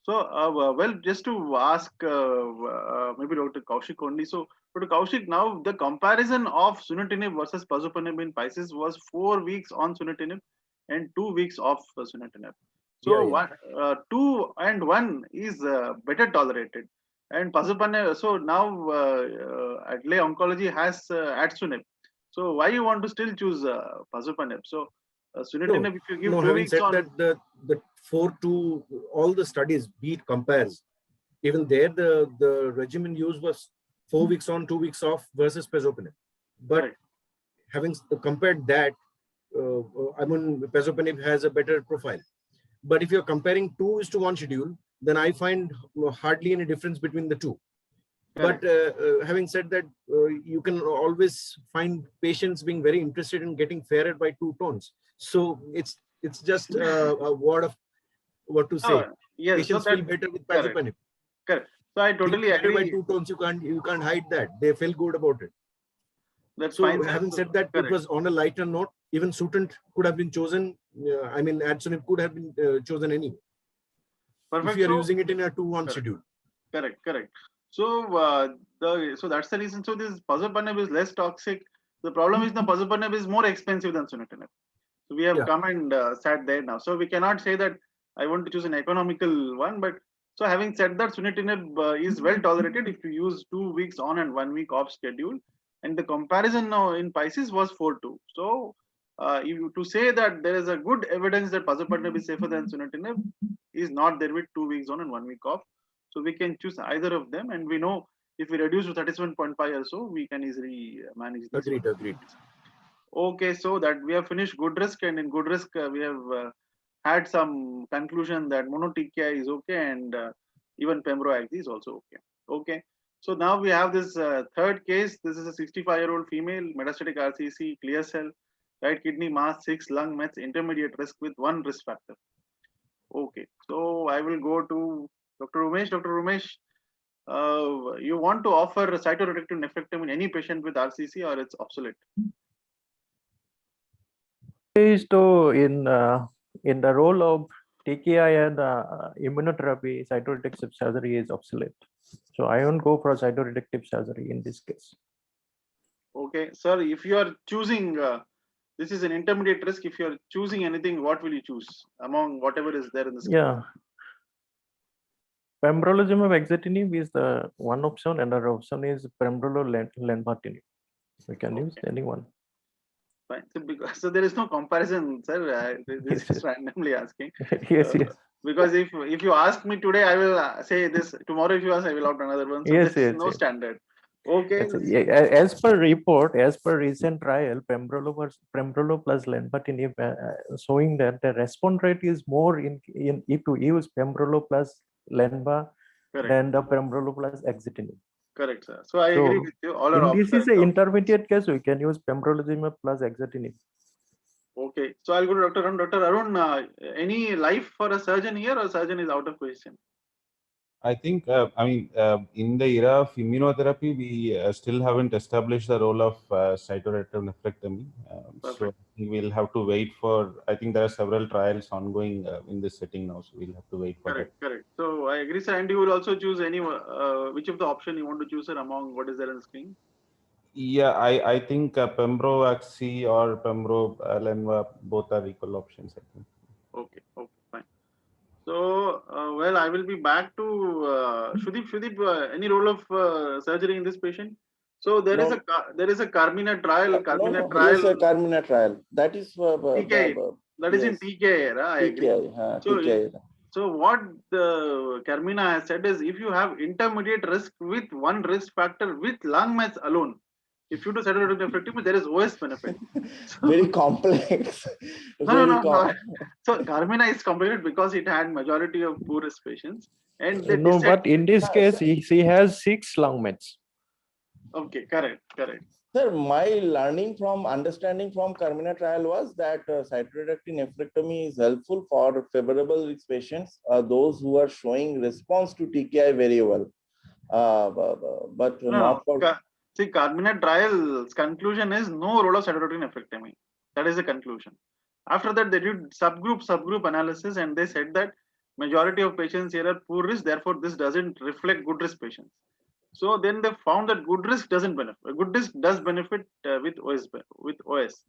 So, well, just to ask maybe Dr. Kaushik only. So, Dr. Kaushik, now the comparison of sunitinib versus pazopanib in Pisces was 4 weeks on sunitinib and 2 weeks off sunitinib. So, 2 and 1 is better tolerated. And pazopanib, so now Adlai Oncology has Adsunib. So, why you want to still choose pazopanib? So, sunitinib, if you give 2 having weeks said on. that, the 4-2, all the studies, be it compares, even there the regimen used was 4 weeks on, 2 weeks off versus pazopanib. But Right. having compared that, I mean, pazopanib has a better profile. But if you're comparing 2:1 schedule, then I find hardly any difference between the two. Correct. But having said that, you can always find patients being very interested in getting fairer by 2 tones. So it's just a word of what to say. Oh, yes, Patients so feel that, better with correct. pazopanib. Correct. So I totally Being fairer by agree. 2 tones, you can't hide that. They feel good about it. That's So fine. Sir. having said that, Correct. it was on a lighter note. Even Sutent could have been chosen. I mean, Adsunib could have been chosen anyway. Perfect. If you are So, using it in a 2:1 correct. schedule. Correct. So so that's the reason. So this pazopanib is less toxic. The problem is the pazopanib is more expensive than sunitinib. So we have come and sat there now. So we cannot say that I want to choose an economical one. But so having said that, sunitinib is well tolerated if you use 2 weeks on and 1 week off schedule. And the comparison now in Pisces was 4:2. So to say that there is a good evidence that pazopanib is safer than sunitinib is not there with 2 weeks on and 1 week off. So we can choose either of them, and we know if we reduce to 37.5 or so, we can easily manage this. Agreed. Okay, so that we have finished good risk, and in good risk we have had some conclusion that mono TKI is okay, and even Pembro-Axi is also okay. Okay, so now we have this third case. This is a 65-year-old female, metastatic RCC, clear cell, right kidney mass, 6 lung mets, intermediate risk with 1 risk factor. Okay, so I will go to Dr. Umesh. Dr. Umesh, you want to offer cytoreductive nephrectomy in any patient with RCC, or it's obsolete? Is to in the role of TKI and immunotherapy, cytoreductive surgery is obsolete. So I won't go for cytoreductive surgery in this case. Okay, sir, if you are choosing, this is an intermediate risk. If you are choosing anything, what will you choose among whatever is there in the screen? Yeah. Pembrolizumab axitinib is the one option, and another option is pembrolizumab. We can use anyone. Fine. So there is no comparison, sir. This Yes, is randomly asking. Yes. Because if you ask me today, I will say this. Tomorrow, if you ask, I will opt another one. So Yes, there is no yes. standard. Okay. As per report, as per recent trial, pembrolo plus lenvatinib showing that the response rate is more in if you use pembrolo plus lenva than the pembrolo plus axitinib. Correct, sir. So I agree with you. All are this is an intermediate case. We can use pembrolizumab plus axitinib. Okay. So I'll go to Dr. Arun. Dr. Arun, any life for a surgeon here, or surgeon is out of question? I think, in the era of immunotherapy, we still haven't established the role of cytoreductive nephrectomy. So we'll have to wait for, I think there are several trials ongoing in this setting now, so we'll have to wait for that. Correct. So I agree, sir. And you will also choose any, which of the option you want to choose, sir, among what is there on the screen? Yeah, I think Pembro-Axi or Pembro-Lenva, both are equal options, I think. Okay, fine. So, well, I will be back to Sudeep. Sudeep, any role of surgery in this patient? So there is No. there is a Carmina trial. Carmina Yes, trial. sir, Carmina trial. That is TKI. That is in yes. TKI. I agree. TKI, So, TKI. so what the Carmina has said is, if you have intermediate risk with one risk factor with lung mets alone, if you do cytoreductive nephrectomy, there is OS benefit. So, very complex. no. So Carmina is complicated because it had majority of poor risk patients, and they No, decided. but in this case, he has 6 lung mets. Okay, correct. Sir, my learning from understanding from Carmina trial was that cytoreductive nephrectomy is helpful for favorable risk patients, those who are showing response to TKI very well, but not for. See, Carmina trial's conclusion is no role of cytoreductive nephrectomy. That is the conclusion. After that, they did subgroup analysis, and they said that majority of patients here are poor risk, therefore this doesn't reflect good risk patients. So then they found that good risk doesn't benefit. Good risk does benefit with OS.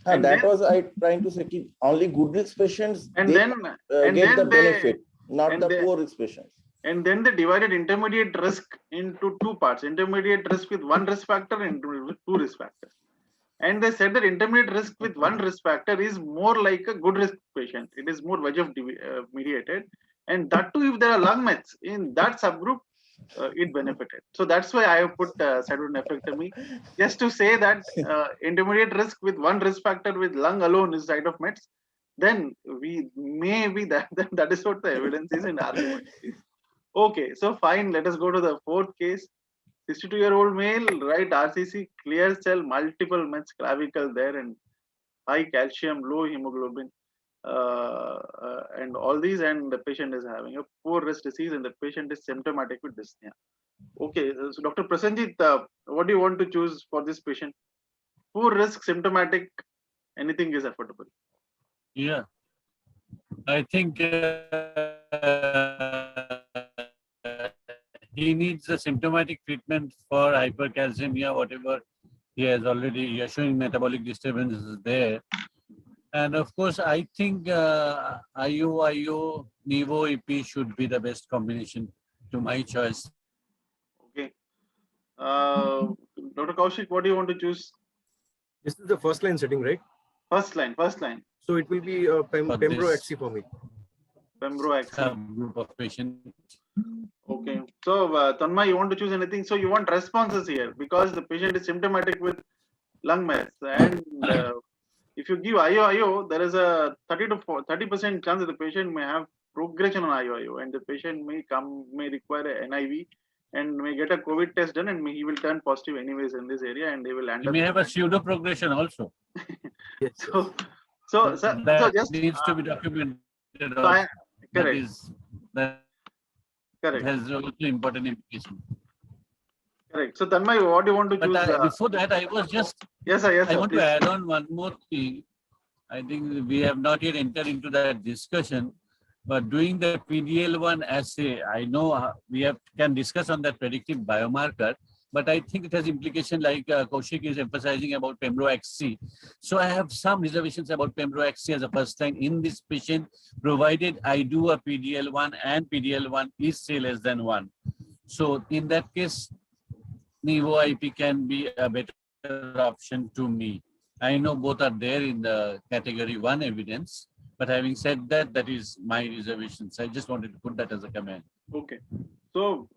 And that was I trying to say, only good risk patients get the benefit, not the poor risk patients. And then they divided intermediate risk into 2 parts: intermediate risk with 1 risk factor and 2 risk factors. And they said that intermediate risk with 1 risk factor is more like a good risk patient. It is more VEGF mediated, and that too, if there are lung mets in that subgroup, it benefited. So that's why I have put cytoreductive nephrectomy, just to say that intermediate risk with 1 risk factor with lung alone is side of mets. Then we may be that is what the evidence is in our. Okay, so fine. Let us go to the 4th case. 62-year-old male, right RCC, clear cell, multiple mets, clavicle there, and high calcium, low hemoglobin, and all these, and the patient is having a poor risk disease, and the patient is symptomatic with dyspnea. Okay, so Dr. Prasenjit, what do you want to choose for this patient? Poor risk, symptomatic, anything is affordable. Yeah, I think he needs a symptomatic treatment for hypercalcemia, whatever he has already. You're showing metabolic disturbances there. And of course, I think IO, Nivo, EP should be the best combination to my choice. Okay. Dr. Kaushik, what do you want to choose? This is the first line setting, right? First line. So it will be Pembro-Axi for me. Pembro-Axi. Group of patients. Okay. So, Tanmay, you want to choose anything? So you want responses here because the patient is symptomatic with lung mets, and if you give IO, there is a 30% chance that the patient may have progression on IO, and the patient may require a NIV and may get a COVID test done, and he will turn positive anyways in this area, and they will end He up. may have a pseudo progression also. So that just needs to be documented. Correct. That has also important implication. Correct. So Tanmay, what do you want to choose? But before that, I was just. Yes, sir. I want to add on one more thing. I think we have not yet entered into that discussion, but doing the PDL1 assay, I know can discuss on that predictive biomarker, but I think it has implication like Kaushik is emphasizing about Pembro-Axi. So I have some reservations about Pembro-Axi as a first line in this patient, provided I do a PDL1 and PDL1 is say less than 1. So in that case, Nivo IP can be a better option to me. I know both are there in the category 1 evidence, but having said that, that is my reservations. I just wanted to put that as a comment. Okay. So,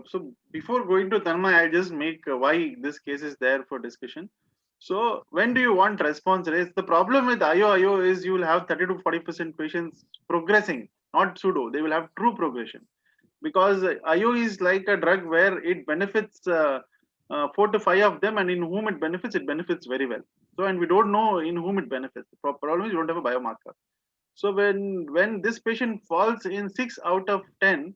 so before going to Tanmay, I just make why this case is there for discussion. So when do you want response rates? The problem with IO is you will have 30 to 40% patients progressing, not pseudo. They will have true progression, because IO is like a drug where it benefits 4 to 5 of them, and in whom it benefits very well. So, and we don't know in whom it benefits. The problem is you don't have a biomarker. So when this patient falls in 6 out of 10,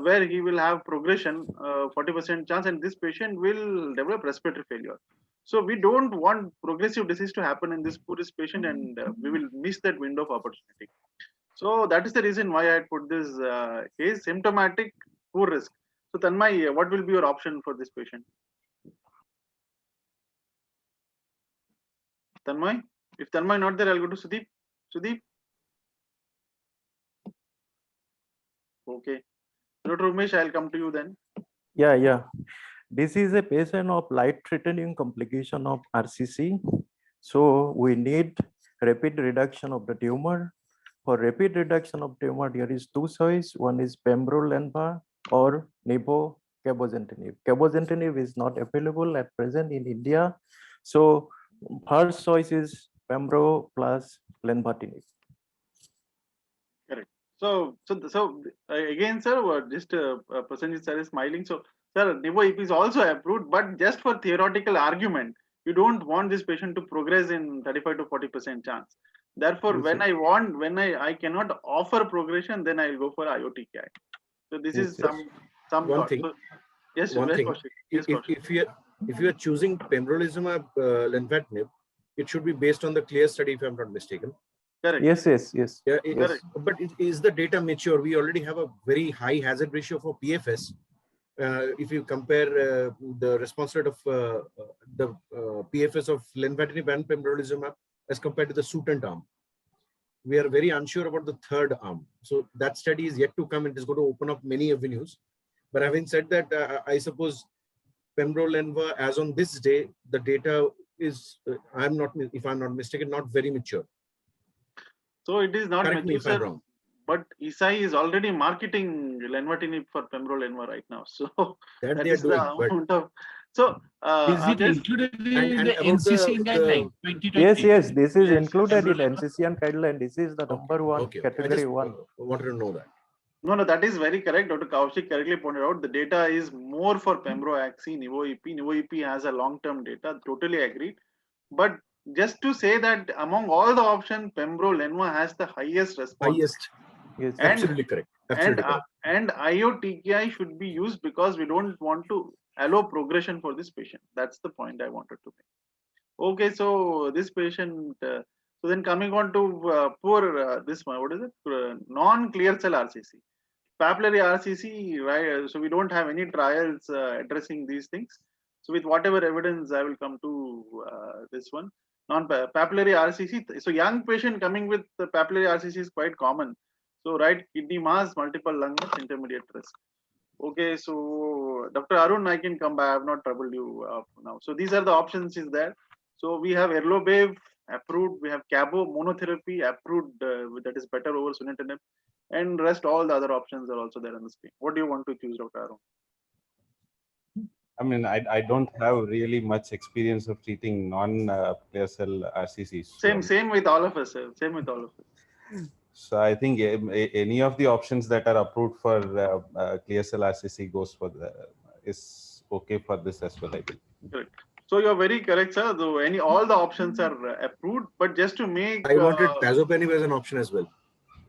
where he will have progression, 40% chance, and this patient will develop respiratory failure. So we don't want progressive disease to happen in this poorest patient, and we will miss that window of opportunity. So that is the reason why I put this case symptomatic, poor risk. So Tanmay, what will be your option for this patient? Tanmay? If Tanmay not there, I'll go to Sudeep. Sudeep? Okay. Dr. Umesh, I'll come to you then. Yeah. This is a patient of life-threatening complication of RCC. So we need rapid reduction of the tumor. For rapid reduction of tumor, there is two choice. One is pembrolizumab or nivo cabozantinib. Cabozantinib is not available at present in India. So first choice is pembro plus lenvatinib. Correct. So again, sir, just Prasenjit sir is smiling. So, sir, Nivo EP is also approved, but just for theoretical argument, you don't want this patient to progress in 35 to 40% chance. Therefore, when I cannot offer progression, then I'll go for IOTKI. So this is some one thought. thing. So, yes, One yes, thing. Kaushik. Yes, Kaushik. If you are choosing pembrolizumab lenvatinib, it should be based on the CLEAR study, if I'm not mistaken. Correct. Yes. Yeah, Yes. But is the data mature? We already have a very high hazard ratio for PFS. If you compare the response rate of the PFS of lenvatinib and pembrolizumab as compared to the SUTENT arm, we are very unsure about the third arm. So that study is yet to come. It is going to open up many avenues. But having said that, I suppose pembrolizumab, as on this day, the data is, if I'm not mistaken, not very mature. So it is not Correct me mature, if I'm sir, wrong. but Eisai is already marketing lenvatinib for pembrolizumab right now. So That that they are is the doing, but amount of. So Is it included in the about NCCN guideline 2020? Yes. This is Yes, included in pembrolizumab. NCCN guideline. This is the number one okay. I category just one. wanted to know that. No, that is very correct. Dr. Kaushik correctly pointed out the data is more for Pembro-Axi, Nivo-EP. Nivo-EP has a long-term data. Totally agreed. But just to say that among all the options, Pembro-Lenva has the highest response. Highest. Yes. And Absolutely correct. Absolutely correct. and IOTKI should be used because we don't want to allow progression for this patient. That's the point I wanted to make. Okay, so this patient. So then coming on to this one, what is it? Non-clear cell RCC. Papillary RCC, right? So we don't have any trials addressing these things. So with whatever evidence, I will come to this one. Non-papillary RCC. So young patient coming with the papillary RCC is quite common. So right kidney mass, multiple lung mass, intermediate risk. Okay, so Dr. Arun, I can come back. I have not troubled you now. So these are the options is there. So we have Erlobev approved. We have Cabo monotherapy approved. That is better over sunitinib. And rest all the other options are also there on the screen. What do you want to choose, Dr. Arun? I mean, I don't have really much experience of treating non-clear cell RCCs. Same with all of us, sir. Same with all of us. So I think any of the options that are approved for clear cell RCC is okay for this as well, I think. Correct. So you're very correct, sir. Though all the options are approved, but just to make. I wanted pazopanib as an option as well.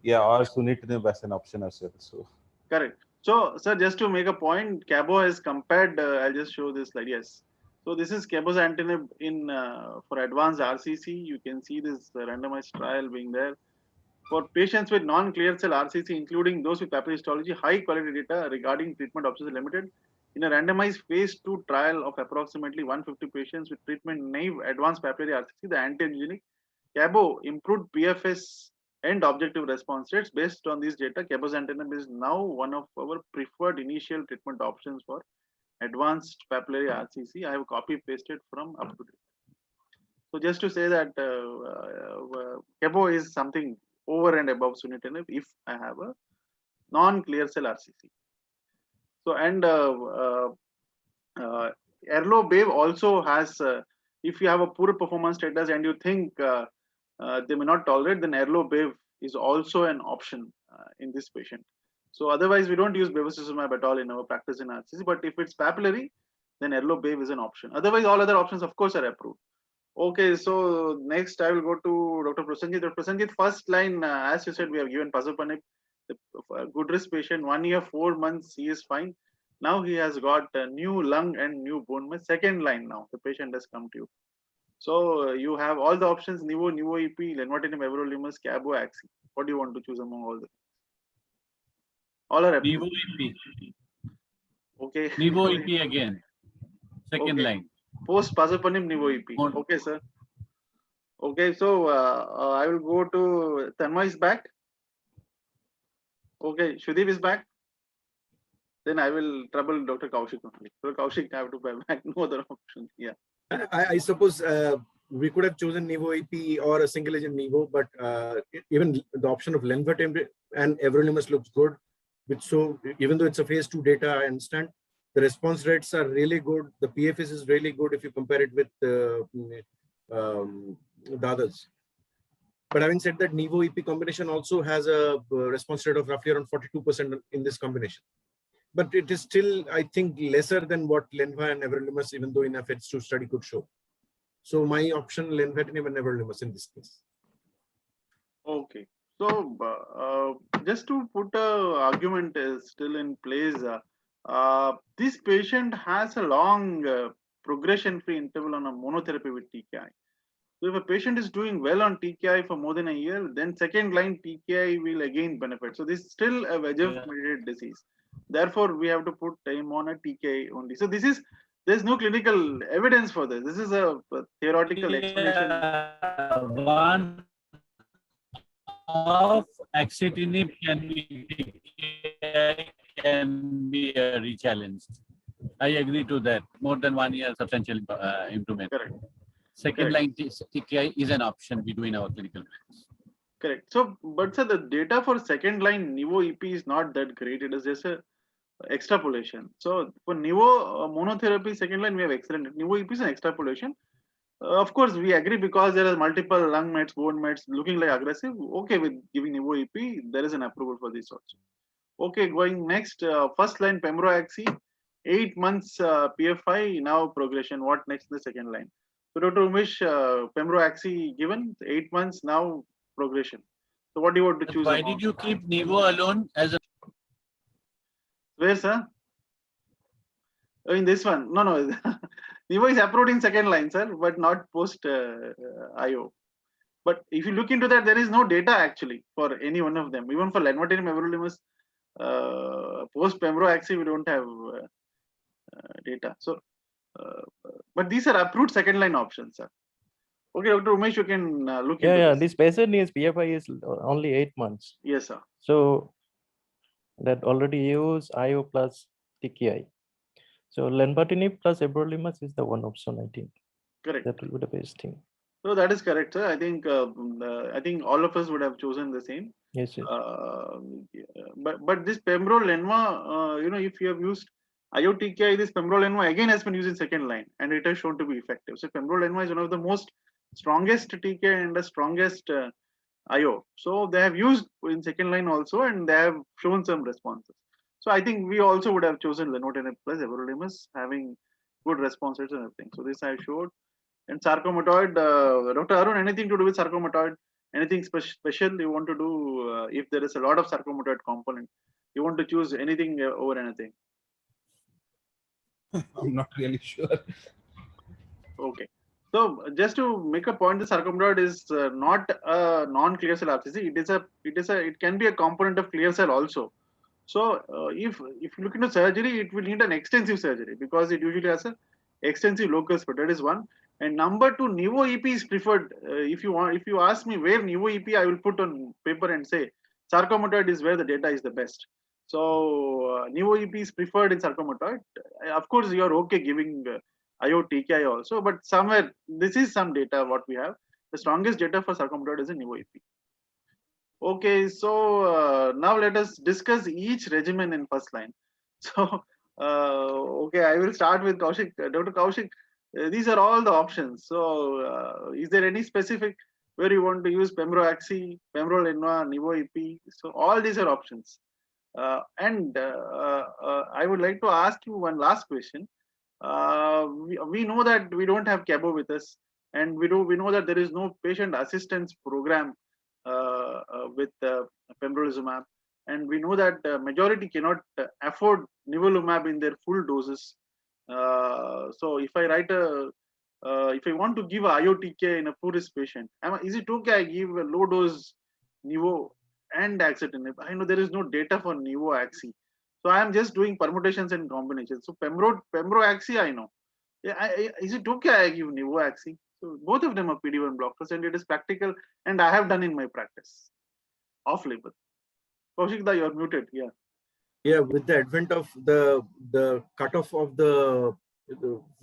Yeah, or sunitinib as an option as well. So correct. So, sir, just to make a point, Cabo has compared. I'll just show this slide. Yes. So this is cabozantinib in for advanced RCC. You can see this randomized trial being there. For patients with non-clear cell RCC, including those with papillary histology, high quality data regarding treatment options are limited. In a randomized phase 2 trial of approximately 150 patients with treatment-naive advanced papillary RCC, the anti-angiogenic Cabo improved PFS and objective response rates. Based on these data, cabozantinib is now one of our preferred initial treatment options for advanced papillary RCC. I have copy pasted from up to date. So just to say that Cabo is something over and above sunitinib if I have a non-clear cell RCC. So and Erlobev also has, if you have a poor performance status and you think they may not tolerate, then Erlobev is also an option in this patient. So otherwise, we don't use bevacizumab at all in our practice in RCC. But if it's papillary, then Erlobev is an option. Otherwise, all other options, of course, are approved. Okay, so next I will go to Dr. Prasenjit. Dr. Prasenjit, first line, as you said, we have given pazopanib, the good risk patient, 1 year, 4 months, he is fine. Now he has got a new lung and new bone mass. Second line now, the patient has come to you. So you have all the options: Nivo, Nivo-EP, lenvatinib, everolimus, Cabo, Axi. What do you want to choose among all the? All are approved. Nivo-EP. Okay. Nivo-EP again. Second line. Post pazopanib, Nivo-EP. Okay, sir. Okay, so I will go to Tanmay is back. Okay, Shudip is back. then I will trouble Dr. Kaushik only. Dr. Kaushik, I have to buy back, no other option. Yeah. I suppose we could have chosen Nivo EP or a single agent Nivo, but even the option of lenvatinib and everolimus looks good. So even though it's a phase 2 data, I understand the response rates are really good. The PFS is really good if you compare it with the others. But having said that, Nivo EP combination also has a response rate of roughly around 42% in this combination. But it is still, I think, lesser than what Lenva and everolimus, even though in a phase 2 study, could show. So my option, lenvatinib and everolimus in this case. Okay. So just to put a argument is still in place. This patient has a long progression-free interval on a monotherapy with TKI. So if a patient is doing well on TKI for more than a year, then second line TKI will again benefit. So this is still a VEGF-mediated disease. Therefore, we have to put him on a TKI only. So this is, there's no clinical evidence for this. This is a theoretical explanation. One of axitinib can be rechallenged. I agree to that. More than 1 year substantial improvement. Correct. Second line TKI is an option we do in our clinical plans. Correct. So, but sir, the data for second line Nivo EP is not that great. It is just a extrapolation. So for Nivo monotherapy second line, we have excellent. Nivo EP is an extrapolation. Of course, we agree because there are multiple lung mets, bone mets looking like aggressive. Okay, with giving Nivo EP, there is an approval for this also. Okay, going next, first line Pembrolizumab, 8 months PFI, now progression. What next in the second line? So Dr. Umesh, Pembrolizumab given 8 months, now progression. So what do you want to choose? Why did you keep Nivo alone as a? Where, sir? Oh, in this one? No. Nivo is approved in second line, sir, but not post IO. But if you look into that, there is no data actually for any one of them. Even for lenvatinib, everolimus, post Pembrolizumab, we don't have data. So, but these are approved second line options, sir. Okay, Dr. Umesh, you can look into Yeah, this. this patient is PFI is only 8 months. Yes, sir. So that already use IO plus TKI. So lenvatinib plus everolimus is the one option, I think. Correct. That will be the best thing. So that is correct, sir. I think all of us would have chosen the same. Yes, yes. But this Pembro Lenva, if you have used IO TKI, this Pembro Lenva again has been used in second line, and it has shown to be effective. So Pembro Lenva is one of the most strongest TKI and the strongest IO. So they have used in second line also, and they have shown some responses. So I think we also would have chosen lenvatinib plus everolimus, having good responses and everything. So this I showed. And sarcomatoid, Dr. Arun, anything to do with sarcomatoid? Anything special you want to do if there is a lot of sarcomatoid component? You want to choose anything over anything? I'm not really sure. Okay. So just to make a point, the sarcomatoid is not a non-clear cell RCC. It can be a component of clear cell also. So if you look into surgery, it will need an extensive surgery because it usually has a extensive locus, but that is one. And number two, Nivo EP is preferred. If you ask me where Nivo EP, I will put on paper and say sarcomatoid is where the data is the best. So Nivo EP is preferred in sarcomatoid. Of course, you are okay giving IO TKI also, but somewhere this is some data what we have. The strongest data for sarcomatoid is in Nivo EP. Okay, so now let us discuss each regimen in first line. So okay, I will start with Kaushik. Dr. Kaushik, these are all the options. So is there any specific where you want to use Pembrolizumab, Pembrolizumab, Nivo EP? So all these are options. And I would like to ask you one last question. We know that we don't have Cabo with us, and we know that there is no patient assistance program with pembrolizumab, and we know that majority cannot afford nivolumab in their full doses. So if I want to give IO-TKI in a poor risk patient, is it okay I give a low dose Nivo and axitinib? I know there is no data for Nivo Axi, so I am just doing permutations and combinations. So Pembro Axi, I know. Is it okay I give Nivo Axi? So both of them are PD-1 blockers, and it is practical, and I have done in my practice. Off label. Kaushik, you are muted. Yeah. Yeah, with the advent of the cutoff of the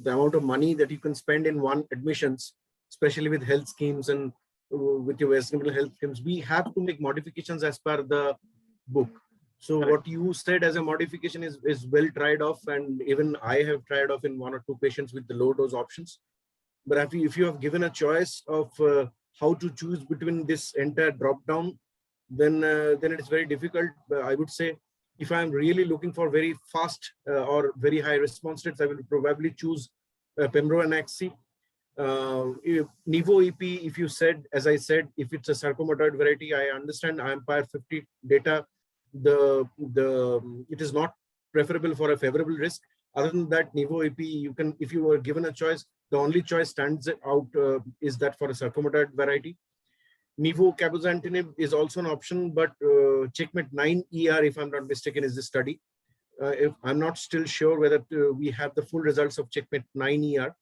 amount of money that you can spend in one admissions, especially with health schemes and with your West Bengal health schemes, we have to make modifications as per the book. So Correct. what you said as a modification is well tried off, and even I have tried off in 1 or 2 patients with the low dose options. But if you have given a choice of how to choose between this entire drop down, then it is very difficult. I would say, if I'm really looking for very fast or very high response rates, I will probably choose Pembro and Axi. Nivo EP, if you said, as I said, if it's a sarcomatoid variety, I understand IMPIRE 50 data, it is not preferable for a favorable risk. Other than that, Nivo EP, you can, if you were given a choice, the only choice stands out is that for a sarcomatoid variety. Nivo cabozantinib is also an option, but Checkmate 9 ER, if I'm not mistaken, is the study. If I'm not still sure whether we have the full results of Checkmate 9 ER.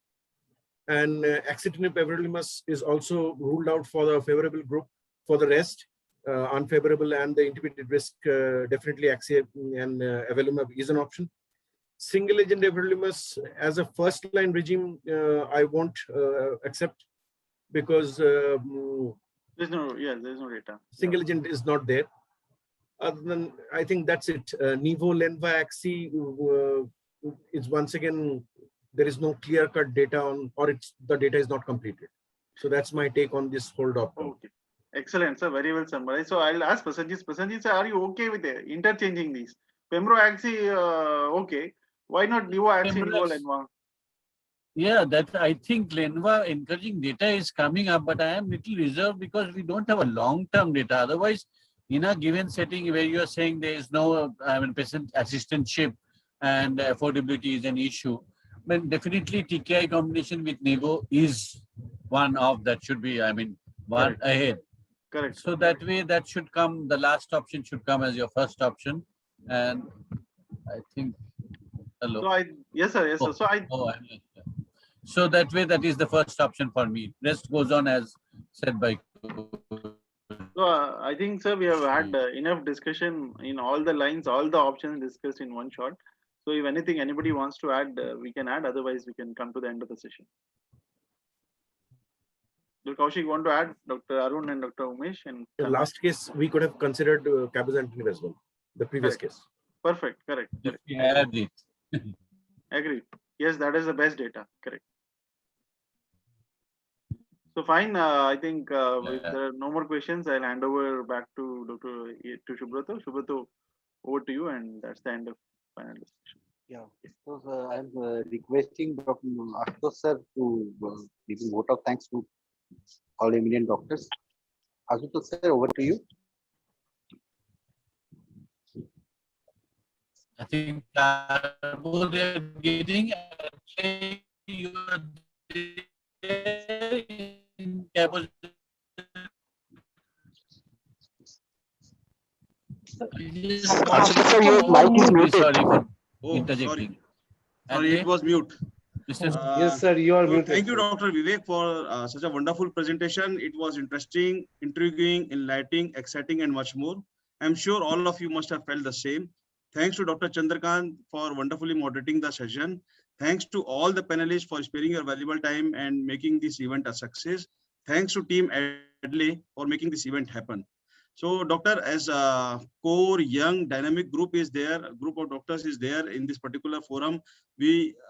And axitinib everolimus is also ruled out for the favorable group. For the rest, unfavorable and the intermediate risk, definitely Axi and everolimus is an option. Single agent everolimus as a first line regime, I won't accept, because there's no data. Single agent is not there. Other than, I think that's it. Nivo, Lenva, Axi is once again, there is no clear-cut data on, or the data is not completed. So that's my take on this whole document. Okay, excellent, sir. Very well summarized. So I'll ask Prasanjit. Prasanjit, sir, are you okay with interchanging these? Pembro, Axi, okay. Why not Nivo, Axi, Nivo, Lenva? Yeah, that I think Lenva encouraging data is coming up, but I am little reserved because we don't have a long-term data. Otherwise, in a given setting where you are saying there is no patient assistantship and affordability is an issue, but definitely TKI combination with Nivo is one of that should be, one Correct. ahead. Correct. So that way that should come, the last option should come as your first option. And I think, hello. So yes sir. So that way, that is the first option for me. Rest goes on as said by. So I think, sir, we have had enough discussion in all the lines, all the options discussed in one shot. So if anything anybody wants to add, we can add. Otherwise, we can come to the end of the session. Dr. Kaushik, want to add? Dr. Arun and Dr. Umesh? And the last case, we could have considered cabozantinib as well, the previous case. Perfect, correct. We had it. Agreed. Yes, that is the best data. Correct. So fine. I think if there are no more questions, I'll hand over back to Subhrato. Subhrato, over to you, and that's the end of final discussion. Yeah. So I'm requesting Dr. Ashutosh sir to give a vote of thanks to all eminent doctors. Ashutosh sir, over to you. I think they're getting you are in Sir, your mic is muted. Sorry for Sorry, interjecting. it was mute. Yes, sir, you are muted. Thank you, Dr. Vivek, for such a wonderful presentation. It was interesting, intriguing, enlightening, exciting, and much more. I'm sure all of you must have felt the same. Thanks to Dr. Chandrakant for wonderfully moderating the session. Thanks to all the panelists for sparing your valuable time and making this event a success. Thanks to Team Adley for making this event happen. So, Doctor, as a core young dynamic group is there, a group of doctors is there in this particular forum.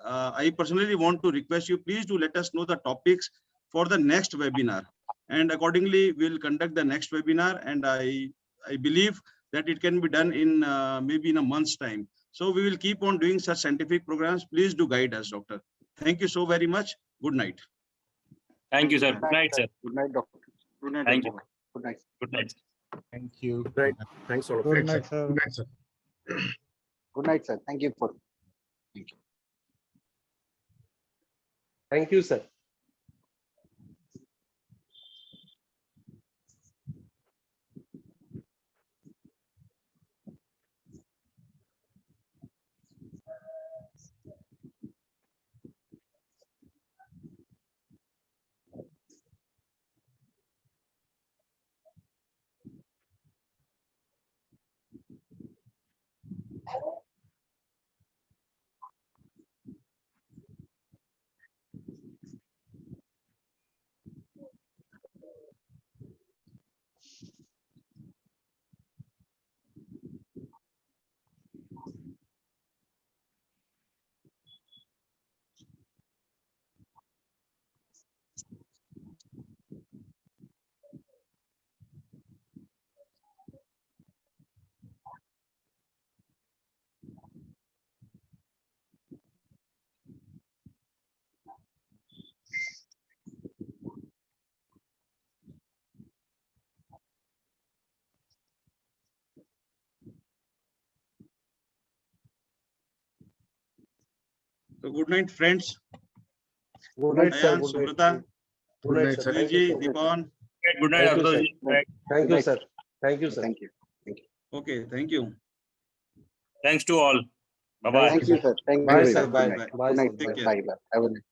I personally want to request you, please do let us know the topics for the next webinar. And accordingly, we'll conduct the next webinar. And I believe that it can be done in maybe in a month's time. So we will keep on doing such scientific programs. Please do guide us, Doctor. Thank you so very much. Good night. Thank you, sir. Good night, sir. Good night, doctor. Good night. Thank you. Good night. Good night. Thank you. Right. Thanks all of you. Good night, sir. Good night, sir. Good night, sir. Thank you for. Thank you. Thank you, sir. Good night, friends. Good night, sir. Ayan, Good night. Subrata, Good night, sir. Sunil ji, Deepan. Good night, Thank you, sir. Ashutosh ji. Thank you, sir. Thank you, sir. Thank you. Okay, thank you. Thanks to all. Bye-bye. Thank you, sir. Thank you. Bye, very sir. much. Bye. Good night. Bye, Good sir. night. Take Bye. care. Bye. Have a nice